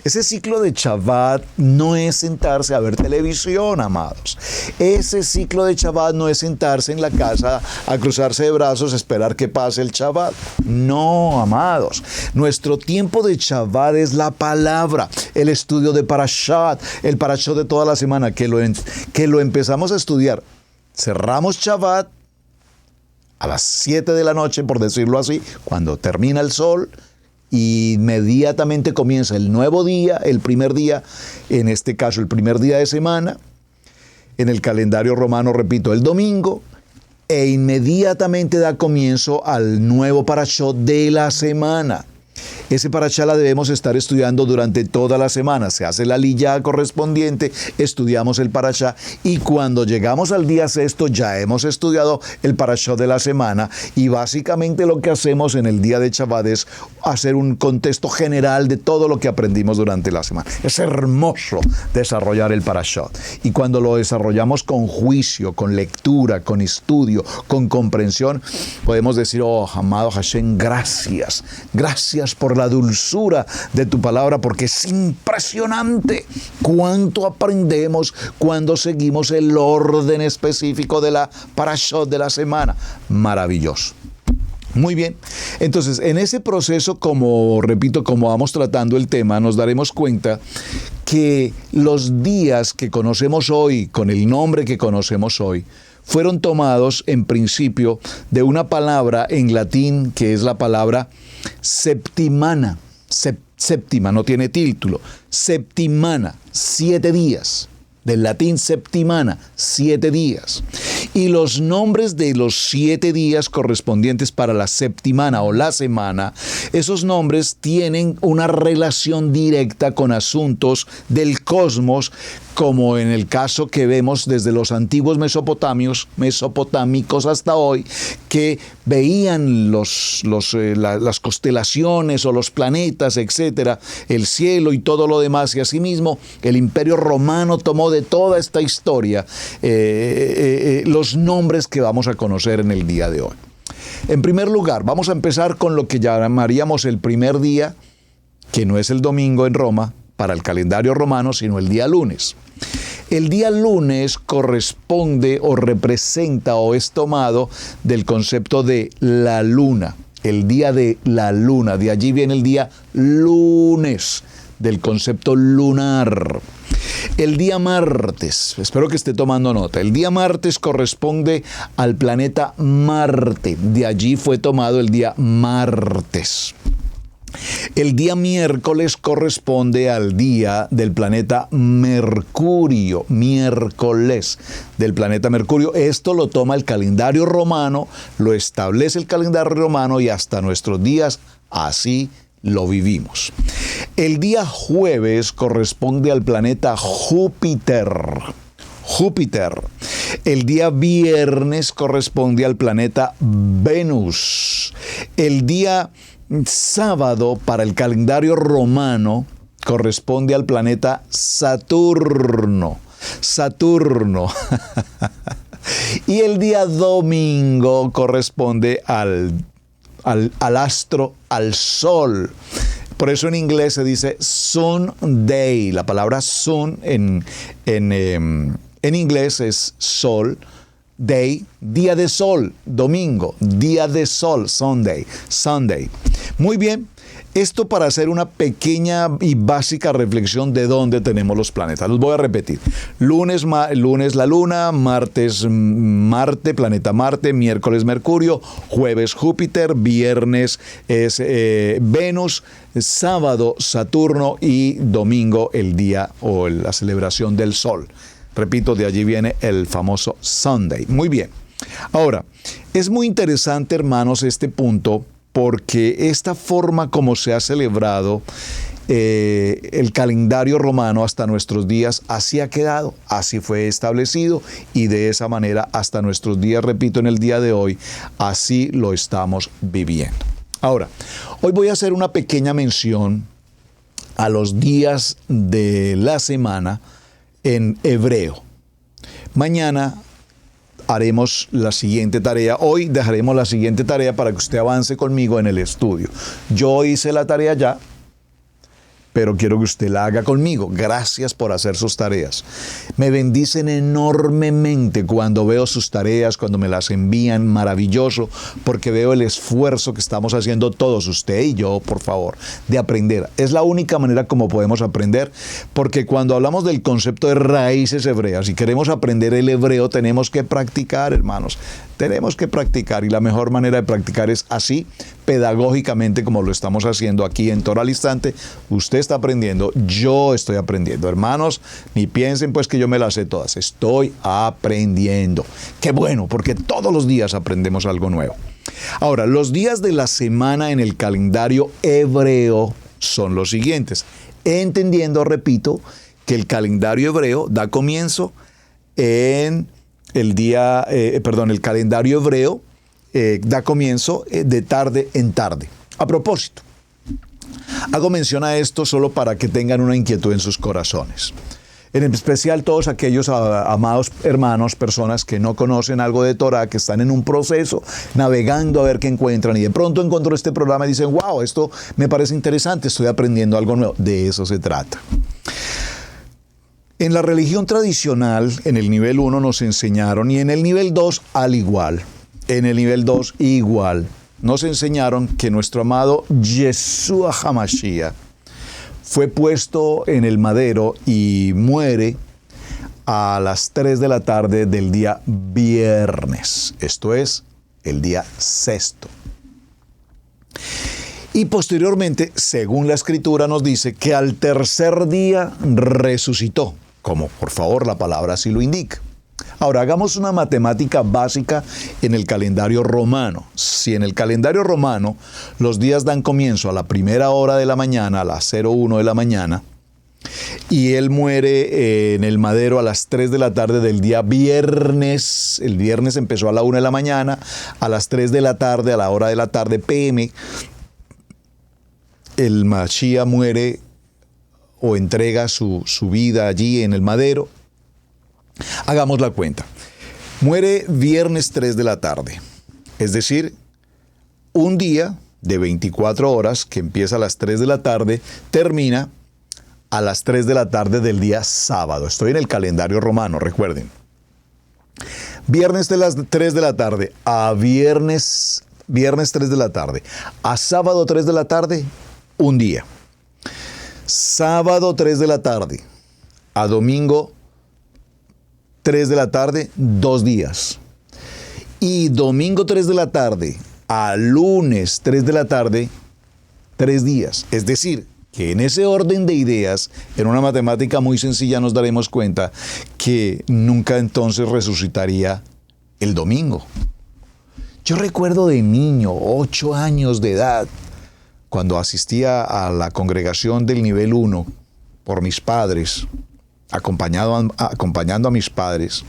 Speaker 2: Ese ciclo de Shabbat no es sentarse a ver televisión, amados. Ese ciclo de Shabbat no es sentarse en la casa a cruzarse de brazos, a esperar que pase el Shabbat. No, amados. Nuestro tiempo de Shabbat es la palabra, el estudio de Parashat, el Parashat de toda la semana, que lo empezamos a estudiar. Cerramos Shabbat a las 7 de la noche, por decirlo así, cuando termina el sol, inmediatamente comienza el nuevo día, el primer día, en este caso el primer día de semana, en el calendario romano, repito, el domingo, e inmediatamente da comienzo al nuevo parashot de la semana. Ese parashá la debemos estar estudiando durante toda la semana. Se hace la liyá correspondiente, estudiamos el parashá y cuando llegamos al día sexto ya hemos estudiado el parashá de la semana y básicamente lo que hacemos en el día de Shabbat es hacer un contexto general de todo lo que aprendimos durante la semana. Es hermoso desarrollar el parashá y cuando lo desarrollamos con juicio, con lectura, con estudio, con comprensión, podemos decir, oh, amado Hashem, gracias por la la dulzura de tu palabra, porque es impresionante cuánto aprendemos cuando seguimos el orden específico de la parashot de la semana. Maravilloso. Muy bien, entonces en ese proceso, como vamos tratando el tema, nos daremos cuenta que los días que conocemos hoy, con el nombre que conocemos hoy, fueron tomados en principio de una palabra en latín que es la palabra septimana. Séptima, no tiene título. Septimana, 7 días. Del latín septimana, 7 días. Y los nombres de los 7 días correspondientes para la septimana o la semana, esos nombres tienen una relación directa con asuntos del cosmos, como en el caso que vemos desde los antiguos mesopotámicos hasta hoy, que veían las constelaciones o los planetas, etcétera, el cielo y todo lo demás, y asimismo el Imperio Romano tomó de toda esta historia los nombres que vamos a conocer en el día de hoy. En primer lugar, vamos a empezar con lo que llamaríamos el primer día, que no es el domingo en Roma, para el calendario romano, sino el día lunes. El día lunes corresponde o representa o es tomado del concepto de la luna, el día de la luna. De allí viene el día lunes, del concepto lunar. El día martes, espero que esté tomando nota, el día martes corresponde al planeta Marte. De allí fue tomado el día martes. El día miércoles corresponde al día del planeta Mercurio, miércoles del planeta Mercurio. Esto lo toma el calendario romano, lo establece el calendario romano y hasta nuestros días así lo vivimos. El día jueves corresponde al planeta Júpiter. El día viernes corresponde al planeta Venus. El día sábado para el calendario romano corresponde al planeta Saturno. Y el día domingo corresponde al astro, al sol. Por eso en inglés se dice Sunday. La palabra sun en inglés es sol. Day, día de sol, domingo, día de sol, Sunday. Muy bien, esto para hacer una pequeña y básica reflexión de dónde tenemos los planetas. Los voy a repetir. Lunes la luna, martes Marte, planeta Marte, miércoles Mercurio, jueves Júpiter, viernes es Venus, sábado Saturno y domingo el día o la celebración del sol. Repito, de allí viene el famoso Sunday. Muy bien. Ahora, es muy interesante, hermanos, este punto, porque esta forma como se ha celebrado el calendario romano hasta nuestros días, así ha quedado, así fue establecido y de esa manera hasta nuestros días, repito, en el día de hoy, así lo estamos viviendo. Ahora, hoy voy a hacer una pequeña mención a los días de la semana en hebreo. Mañana haremos la siguiente tarea. Hoy dejaremos la siguiente tarea para que usted avance conmigo en el estudio. Yo hice la tarea ya, pero quiero que usted la haga conmigo. Gracias por hacer sus tareas. Me bendicen enormemente cuando veo sus tareas, cuando me las envían, maravilloso, porque veo el esfuerzo que estamos haciendo todos, usted y yo, por favor, de aprender. Es la única manera como podemos aprender, porque cuando hablamos del concepto de raíces hebreas y queremos aprender el hebreo, tenemos que practicar, hermanos. Tenemos que practicar y la mejor manera de practicar es así, pedagógicamente, como lo estamos haciendo aquí en Torah al Instante. Usted está aprendiendo, yo estoy aprendiendo. Hermanos, ni piensen pues que yo me las sé todas. Estoy aprendiendo. Qué bueno, porque todos los días aprendemos algo nuevo. Ahora, los días de la semana en el calendario hebreo son los siguientes. Entendiendo, repito, que el calendario hebreo da comienzo en el calendario hebreo da comienzo de tarde en tarde. A propósito, hago mención a esto solo para que tengan una inquietud en sus corazones. En especial todos aquellos amados hermanos, personas que no conocen algo de Torah, que están en un proceso, navegando a ver qué encuentran, y de pronto encontró este programa y dicen, wow, esto me parece interesante, estoy aprendiendo algo nuevo. De eso se trata. En la religión tradicional, en el nivel 1 nos enseñaron, y en el nivel 2 al igual, en el nivel 2 igual, nos enseñaron que nuestro amado Yeshua HaMashiach fue puesto en el madero y muere a las 3 de la tarde del día viernes, esto es, el día sexto. Y posteriormente, según la Escritura nos dice que al tercer día resucitó, como por favor la palabra así lo indica. Ahora, hagamos una matemática básica en el calendario romano. Si en el calendario romano los días dan comienzo a la primera hora de la mañana, a las 01 de la mañana, y él muere en el madero a las 3 de la tarde del día viernes, el viernes empezó a la 1 de la mañana, a las 3 de la tarde, a la hora de la tarde PM, el Mashiach muere o entrega su vida allí en el madero. Hagamos la cuenta. Muere viernes 3 de la tarde. Es decir, un día de 24 horas que empieza a las 3 de la tarde, termina a las 3 de la tarde del día sábado. Estoy en el calendario romano, recuerden. Viernes de las 3 de la tarde a viernes 3 de la tarde. A sábado 3 de la tarde, un día. Sábado 3 de la tarde. A domingo 3 de la tarde, 2 días. Y domingo 3 de la tarde a lunes 3 de la tarde, 3 días. Es decir, que en ese orden de ideas, en una matemática muy sencilla nos daremos cuenta que nunca entonces resucitaría el domingo. Yo recuerdo de niño, 8 años de edad, cuando asistía a la congregación del nivel 1 por mis padres, acompañando a mis padres,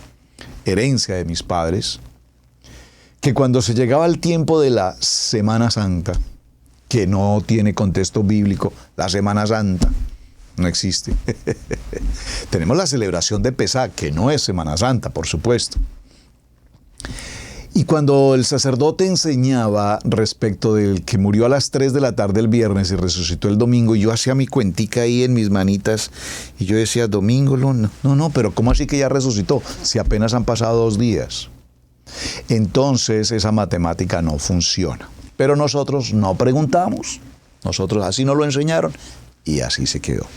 Speaker 2: herencia de mis padres, que cuando se llegaba el tiempo de la Semana Santa, que no tiene contexto bíblico, la Semana Santa no existe. Tenemos la celebración de Pesaj, que no es Semana Santa, por supuesto. Y cuando el sacerdote enseñaba respecto del que murió a las 3 de la tarde el viernes y resucitó el domingo, y yo hacía mi cuentica ahí en mis manitas, y yo decía, domingo, no, pero ¿cómo así que ya resucitó? Si apenas han pasado 2 días. Entonces esa matemática no funciona. Pero nosotros no preguntamos, nosotros así nos lo enseñaron, y así se quedó.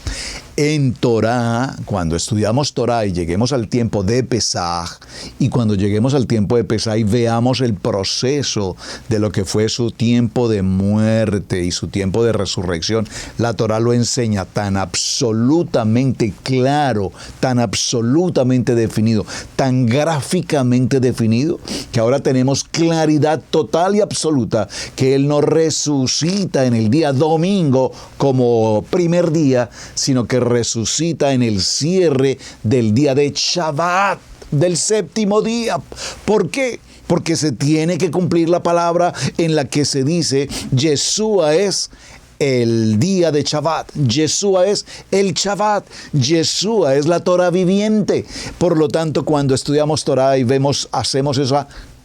Speaker 2: En Torah, cuando estudiamos Torah y lleguemos al tiempo de Pesaj, y cuando lleguemos al tiempo de Pesaj y veamos el proceso de lo que fue su tiempo de muerte y su tiempo de resurrección, la Torah lo enseña tan absolutamente claro, tan absolutamente definido, tan gráficamente definido, que ahora tenemos claridad total y absoluta que Él no resucita en el día domingo como primer día, sino que resucita en el cierre del día de Shabbat, del séptimo día. ¿Por qué? Porque se tiene que cumplir la palabra en la que se dice, Yeshua es el día de Shabbat, Yeshua es el Shabbat, Yeshua es la Torah viviente. Por lo tanto, cuando estudiamos Torah y hacemos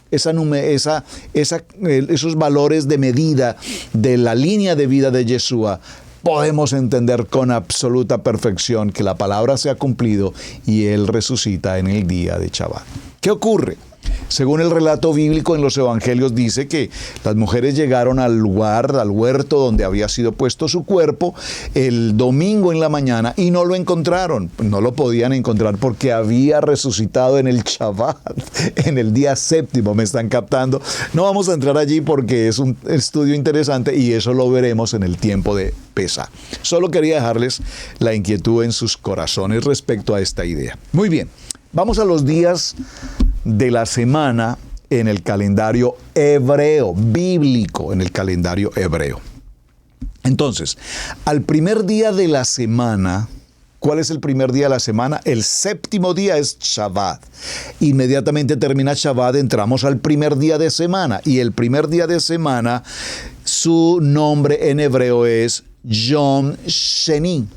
Speaker 2: esos valores de medida de la línea de vida de Yeshua, podemos entender con absoluta perfección que la palabra se ha cumplido y Él resucita en el día de Shabbat. ¿Qué ocurre? Según el relato bíblico en los evangelios dice que las mujeres llegaron al lugar, al huerto donde había sido puesto su cuerpo el domingo en la mañana y no lo encontraron. No lo podían encontrar porque había resucitado en el Shabbat, en el día séptimo. ¿Me están captando? No vamos a entrar allí porque es un estudio interesante y eso lo veremos en el tiempo de Pesaj. Solo quería dejarles la inquietud en sus corazones respecto a esta idea. Muy bien, vamos a los días de la semana en el calendario hebreo, bíblico, en el calendario hebreo. Entonces, al primer día de la semana, ¿cuál es el primer día de la semana? El séptimo día es Shabbat. Inmediatamente termina Shabbat, entramos al primer día de semana. Y el primer día de semana, su nombre en hebreo es Yom Sheni.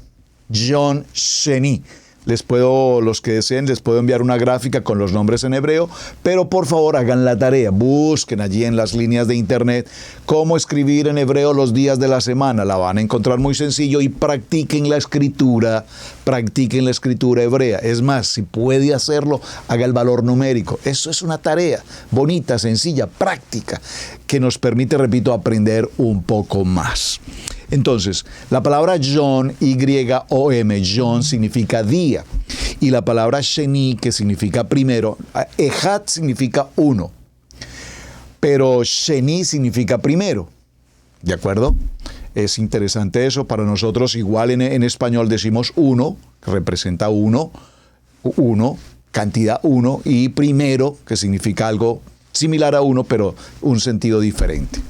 Speaker 2: Yom Sheni. los que deseen, les puedo enviar una gráfica con los nombres en hebreo, pero por favor hagan la tarea, busquen allí en las líneas de internet cómo escribir en hebreo los días de la semana. La van a encontrar muy sencillo y practiquen la escritura hebrea. Es más, si puede hacerlo, haga el valor numérico. Eso es una tarea bonita, sencilla, práctica, que nos permite, repito, aprender un poco más. Entonces, la palabra Yom, Y-O-M, Yom significa día. Y la palabra Sheni, que significa primero, Echad significa uno. Pero Sheni significa primero. ¿De acuerdo? Es interesante eso. Para nosotros, igual en español decimos uno, que representa uno, cantidad uno, y primero, que significa algo similar a uno, pero un sentido diferente.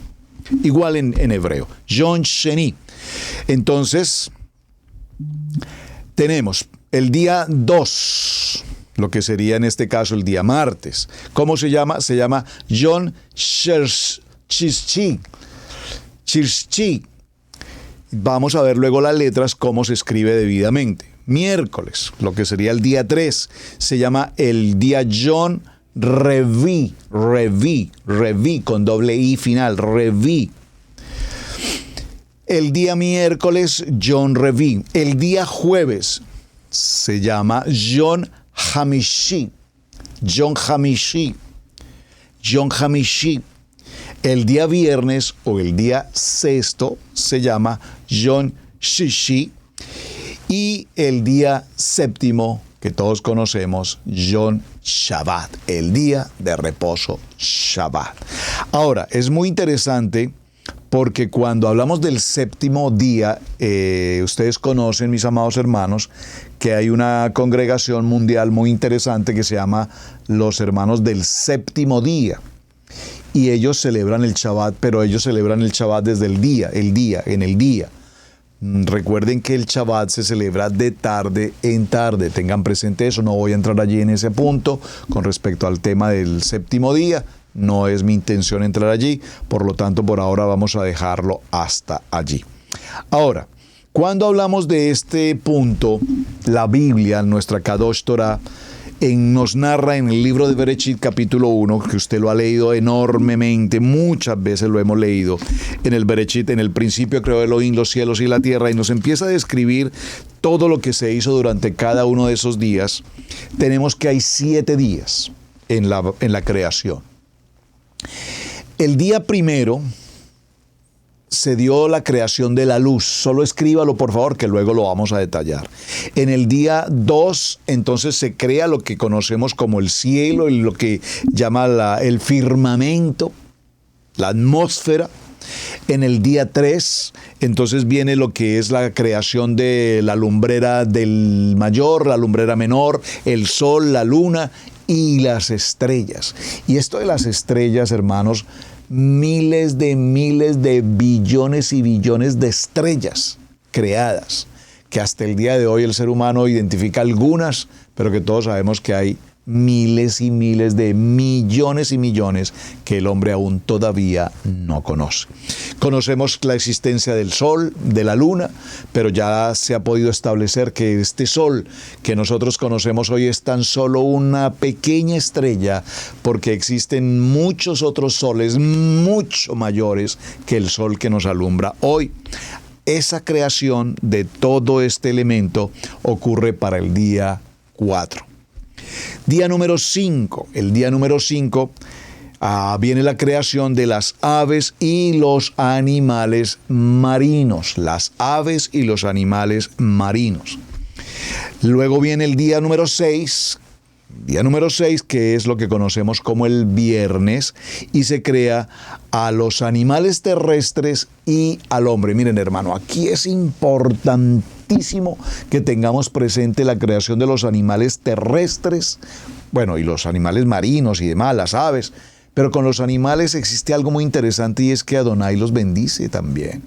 Speaker 2: Igual en hebreo. Yom Sheni. Entonces, tenemos el día 2, lo que sería en este caso el día martes. ¿Cómo se llama? Se llama Yom Shishchi. Vamos a ver luego las letras, cómo se escribe debidamente. Miércoles, lo que sería el día 3, se llama el día Yom Revi, con doble I final, Revi. El día miércoles, Yom Revi. El día jueves se llama Yom Hamishi. El día viernes o el día sexto se llama Yom Shishi. Y el día séptimo, que todos conocemos, Yom Shabbat, el día de reposo Shabbat. Ahora, es muy interesante porque cuando hablamos del séptimo día, ustedes conocen, mis amados hermanos, que hay una congregación mundial muy interesante que se llama los Hermanos del Séptimo Día. Y ellos celebran el Shabbat, pero ellos celebran el Shabbat desde en el día. Recuerden que el Shabbat se celebra de tarde en tarde. Tengan presente eso, no voy a entrar allí en ese punto con respecto al tema del séptimo día. No es mi intención entrar allí, por lo tanto, por ahora vamos a dejarlo hasta allí. Ahora, cuando hablamos de este punto, la Biblia, nuestra Kadosh Torah, nos narra en el libro de Bereshit capítulo 1, que usted lo ha leído enormemente, muchas veces lo hemos leído, en el Bereshit, en el principio creó Elohim los cielos y la tierra, y nos empieza a describir todo lo que se hizo durante cada uno de esos días. Tenemos que hay 7 días en la creación. El día primero se dio la creación de la luz. Solo escríbalo, por favor, que luego lo vamos a detallar. En el día 2, entonces, se crea lo que conocemos como el cielo, y lo que llama el firmamento, la atmósfera. En el día 3, entonces, viene lo que es la creación de la lumbrera del mayor, la lumbrera menor, el sol, la luna y las estrellas. Y esto de las estrellas, hermanos, miles de billones y billones de estrellas creadas, que hasta el día de hoy el ser humano identifica algunas, pero que todos sabemos que hay miles y miles de millones y millones que el hombre aún todavía no conoce. Conocemos la existencia del sol, de la luna, pero ya se ha podido establecer que este sol que nosotros conocemos hoy es tan solo una pequeña estrella, porque existen muchos otros soles mucho mayores que el sol que nos alumbra hoy. Esa creación de todo este elemento ocurre para el día 4. Día número 5. El día número 5 viene la creación de las aves y los animales marinos. Las aves y los animales marinos. Luego viene el día número 6. Día número 6, que es lo que conocemos como el viernes, y se crea a los animales terrestres y al hombre. Miren, hermano, aquí es importantísimo que tengamos presente la creación de los animales terrestres, bueno, y los animales marinos y demás, las aves, pero con los animales existe algo muy interesante, y es que Adonai los bendice también.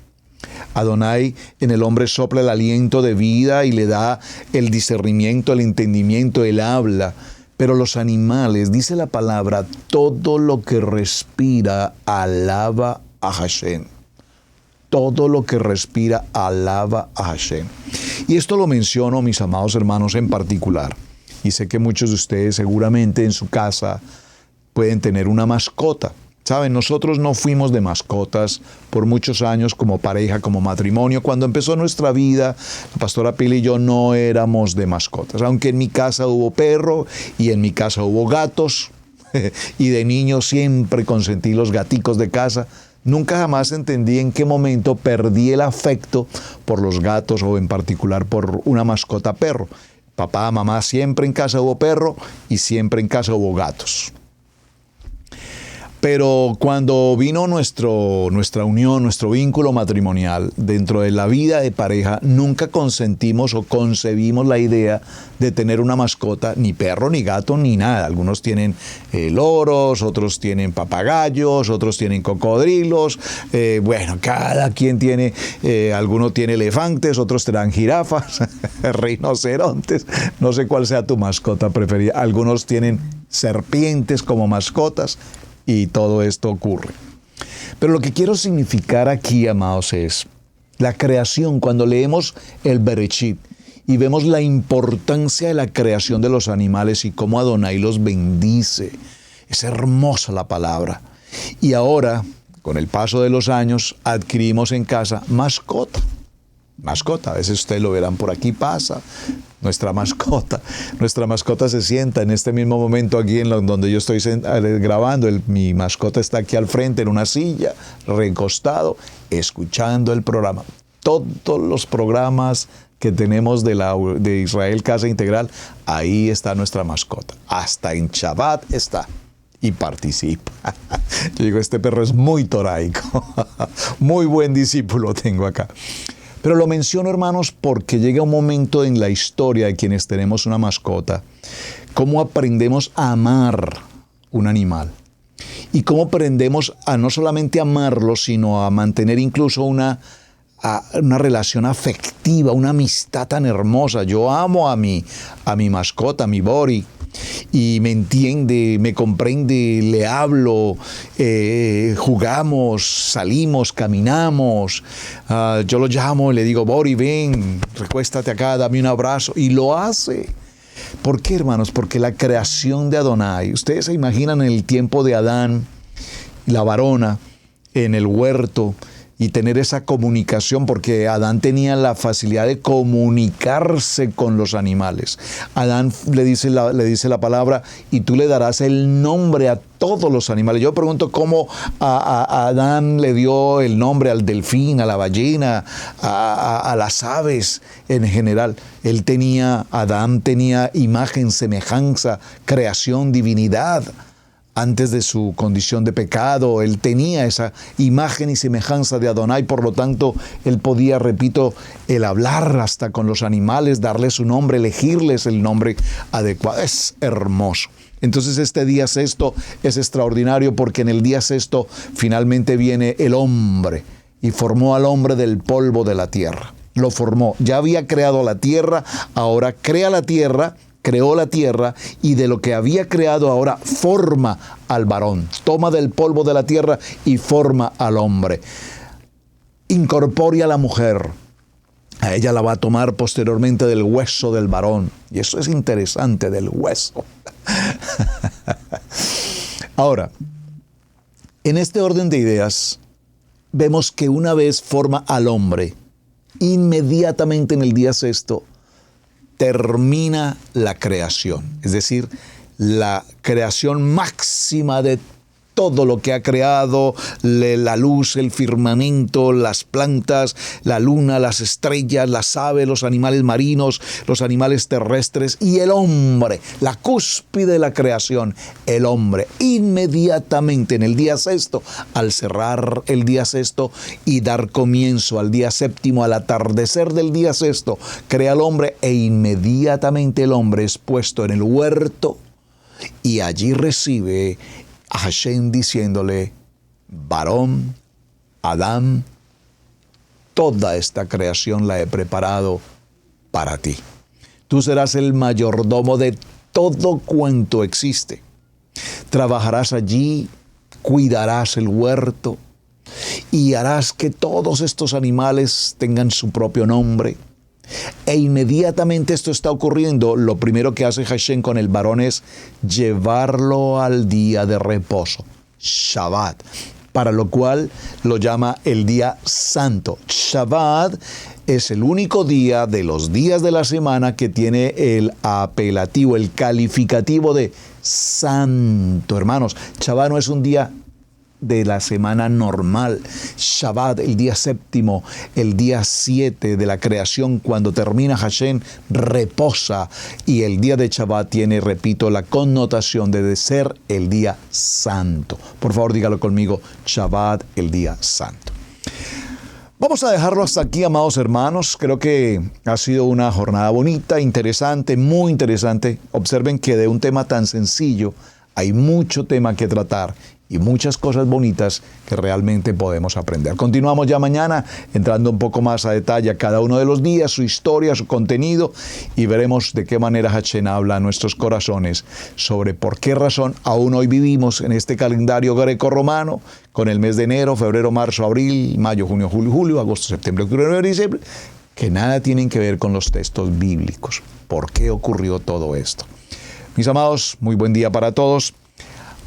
Speaker 2: Adonai en el hombre sopla el aliento de vida y le da el discernimiento, el entendimiento, el habla. Pero los animales, dice la palabra, todo lo que respira alaba a Hashem. Todo lo que respira alaba a Hashem. Y esto lo menciono, mis amados hermanos, en particular. Y sé que muchos de ustedes seguramente en su casa pueden tener una mascota. Saben, nosotros no fuimos de mascotas por muchos años como pareja, como matrimonio. Cuando empezó nuestra vida, la pastora Pili y yo no éramos de mascotas. Aunque en mi casa hubo perro y en mi casa hubo gatos. Y de niño siempre consentí los gaticos de casa. Nunca jamás entendí en qué momento perdí el afecto por los gatos o en particular por una mascota perro. Papá, mamá, siempre en casa hubo perro y siempre en casa hubo gatos. Pero cuando vino nuestra unión, nuestro vínculo matrimonial dentro de la vida de pareja, nunca consentimos o concebimos la idea de tener una mascota, ni perro, ni gato, ni nada. Algunos tienen loros, otros tienen papagayos, otros tienen cocodrilos. Bueno, cada quien tiene, alguno tiene elefantes, otros tendrán jirafas, rinocerontes. No sé cuál sea tu mascota preferida. Algunos tienen serpientes como mascotas. Y todo esto ocurre. Pero lo que quiero significar aquí, amados, es la creación. Cuando leemos el Bereshit y vemos la importancia de la creación de los animales y cómo Adonai los bendice, es hermosa la palabra. Y ahora, con el paso de los años, adquirimos en casa mascota. Mascota, a veces ustedes lo verán por aquí, pasa. Nuestra mascota se sienta en este mismo momento aquí en donde yo estoy grabando. Mi mascota está aquí al frente en una silla, recostado, escuchando el programa. Todos los programas que tenemos de Israel Casa Integral, ahí está nuestra mascota. Hasta en Shabbat está y participa. Yo digo, este perro es muy toraico. Muy buen discípulo tengo acá. Pero lo menciono, hermanos, porque llega un momento en la historia de quienes tenemos una mascota, cómo aprendemos a amar un animal y cómo aprendemos a no solamente amarlo, sino a mantener incluso una relación afectiva, una amistad tan hermosa. Yo amo a mi mascota, a mi Bori, y me entiende, me comprende, le hablo, jugamos, salimos, caminamos. Yo lo llamo, le digo, Bori, ven, recuéstate acá, dame un abrazo, y lo hace. ¿Por qué, hermanos? Porque la creación de Adonai, ustedes se imaginan el tiempo de Adán y la varona en el huerto, y tener esa comunicación, porque Adán tenía la facilidad de comunicarse con los animales. Adán le dice la palabra, y tú le darás el nombre a todos los animales. Yo pregunto cómo a Adán le dio el nombre al delfín, a la ballena, a las aves en general. Adán tenía imagen, semejanza, creación, divinidad. Antes de su condición de pecado, él tenía esa imagen y semejanza de Adonai, por lo tanto, él podía, repito, el hablar hasta con los animales, darles su nombre, elegirles el nombre adecuado. Es hermoso. Entonces este día sexto es extraordinario porque en el día sexto finalmente viene el hombre y formó al hombre del polvo de la tierra. Lo formó. Ya había creado la tierra, ahora crea la tierra, creó la tierra y de lo que había creado ahora forma al varón. Toma del polvo de la tierra y forma al hombre. Incorpora a la mujer. A ella la va a tomar posteriormente del hueso del varón. Y eso es interesante, del hueso. Ahora, en este orden de ideas, vemos que una vez forma al hombre, inmediatamente en el día sexto, termina la creación, es decir, la creación máxima de todo lo que ha creado, la luz, el firmamento, las plantas, la luna, las estrellas, las aves, los animales marinos, los animales terrestres y el hombre, la cúspide de la creación, el hombre. Inmediatamente en el día sexto, al cerrar el día sexto y dar comienzo al día séptimo, al atardecer del día sexto, crea al hombre e inmediatamente el hombre es puesto en el huerto y allí recibe a Hashem diciéndole, varón, Adán, toda esta creación la he preparado para ti. Tú serás el mayordomo de todo cuanto existe. Trabajarás allí, cuidarás el huerto y harás que todos estos animales tengan su propio nombre. E inmediatamente esto está ocurriendo, lo primero que hace Hashem con el varón es llevarlo al día de reposo, Shabbat, para lo cual lo llama el día santo. Shabbat es el único día de los días de la semana que tiene el apelativo, el calificativo de santo. Hermanos, Shabbat no es un día de la semana normal. Shabbat, el día séptimo, el día 7 de la creación, cuando termina Hashem, reposa. Y el día de Shabbat tiene, repito, la connotación de ser el día santo. Por favor, dígalo conmigo, Shabbat, el día santo. Vamos a dejarlo hasta aquí, amados hermanos. Creo que ha sido una jornada bonita, interesante, muy interesante. Observen que de un tema tan sencillo hay mucho tema que tratar y muchas cosas bonitas que realmente podemos aprender. Continuamos ya mañana entrando un poco más a detalle a cada uno de los días, su historia, su contenido, y veremos de qué manera Hashem habla a nuestros corazones sobre por qué razón aún hoy vivimos en este calendario greco-romano con el mes de enero, febrero, marzo, abril, mayo, junio, julio, agosto, septiembre, octubre, noviembre, diciembre, que nada tienen que ver con los textos bíblicos. ¿Por qué ocurrió todo esto? Mis amados, muy buen día para todos.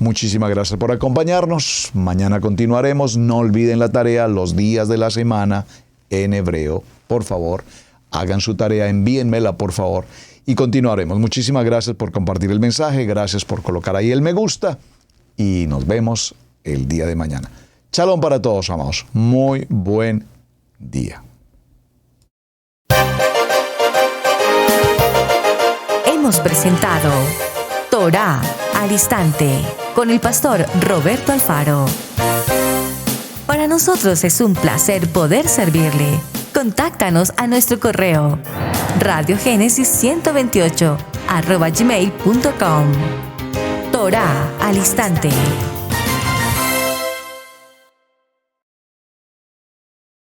Speaker 2: Muchísimas gracias por acompañarnos. Mañana continuaremos. No olviden la tarea, los días de la semana en hebreo. Por favor, hagan su tarea, envíenmela, por favor. Y continuaremos. Muchísimas gracias por compartir el mensaje. Gracias por colocar ahí el me gusta. Y nos vemos el día de mañana. Shalom para todos, amados. Muy buen día.
Speaker 1: Hemos presentado Torá al Instante con el pastor Roberto Alfaro. Para nosotros es un placer poder servirle. Contáctanos a nuestro correo radiogenesis128@gmail.com. Torá al Instante.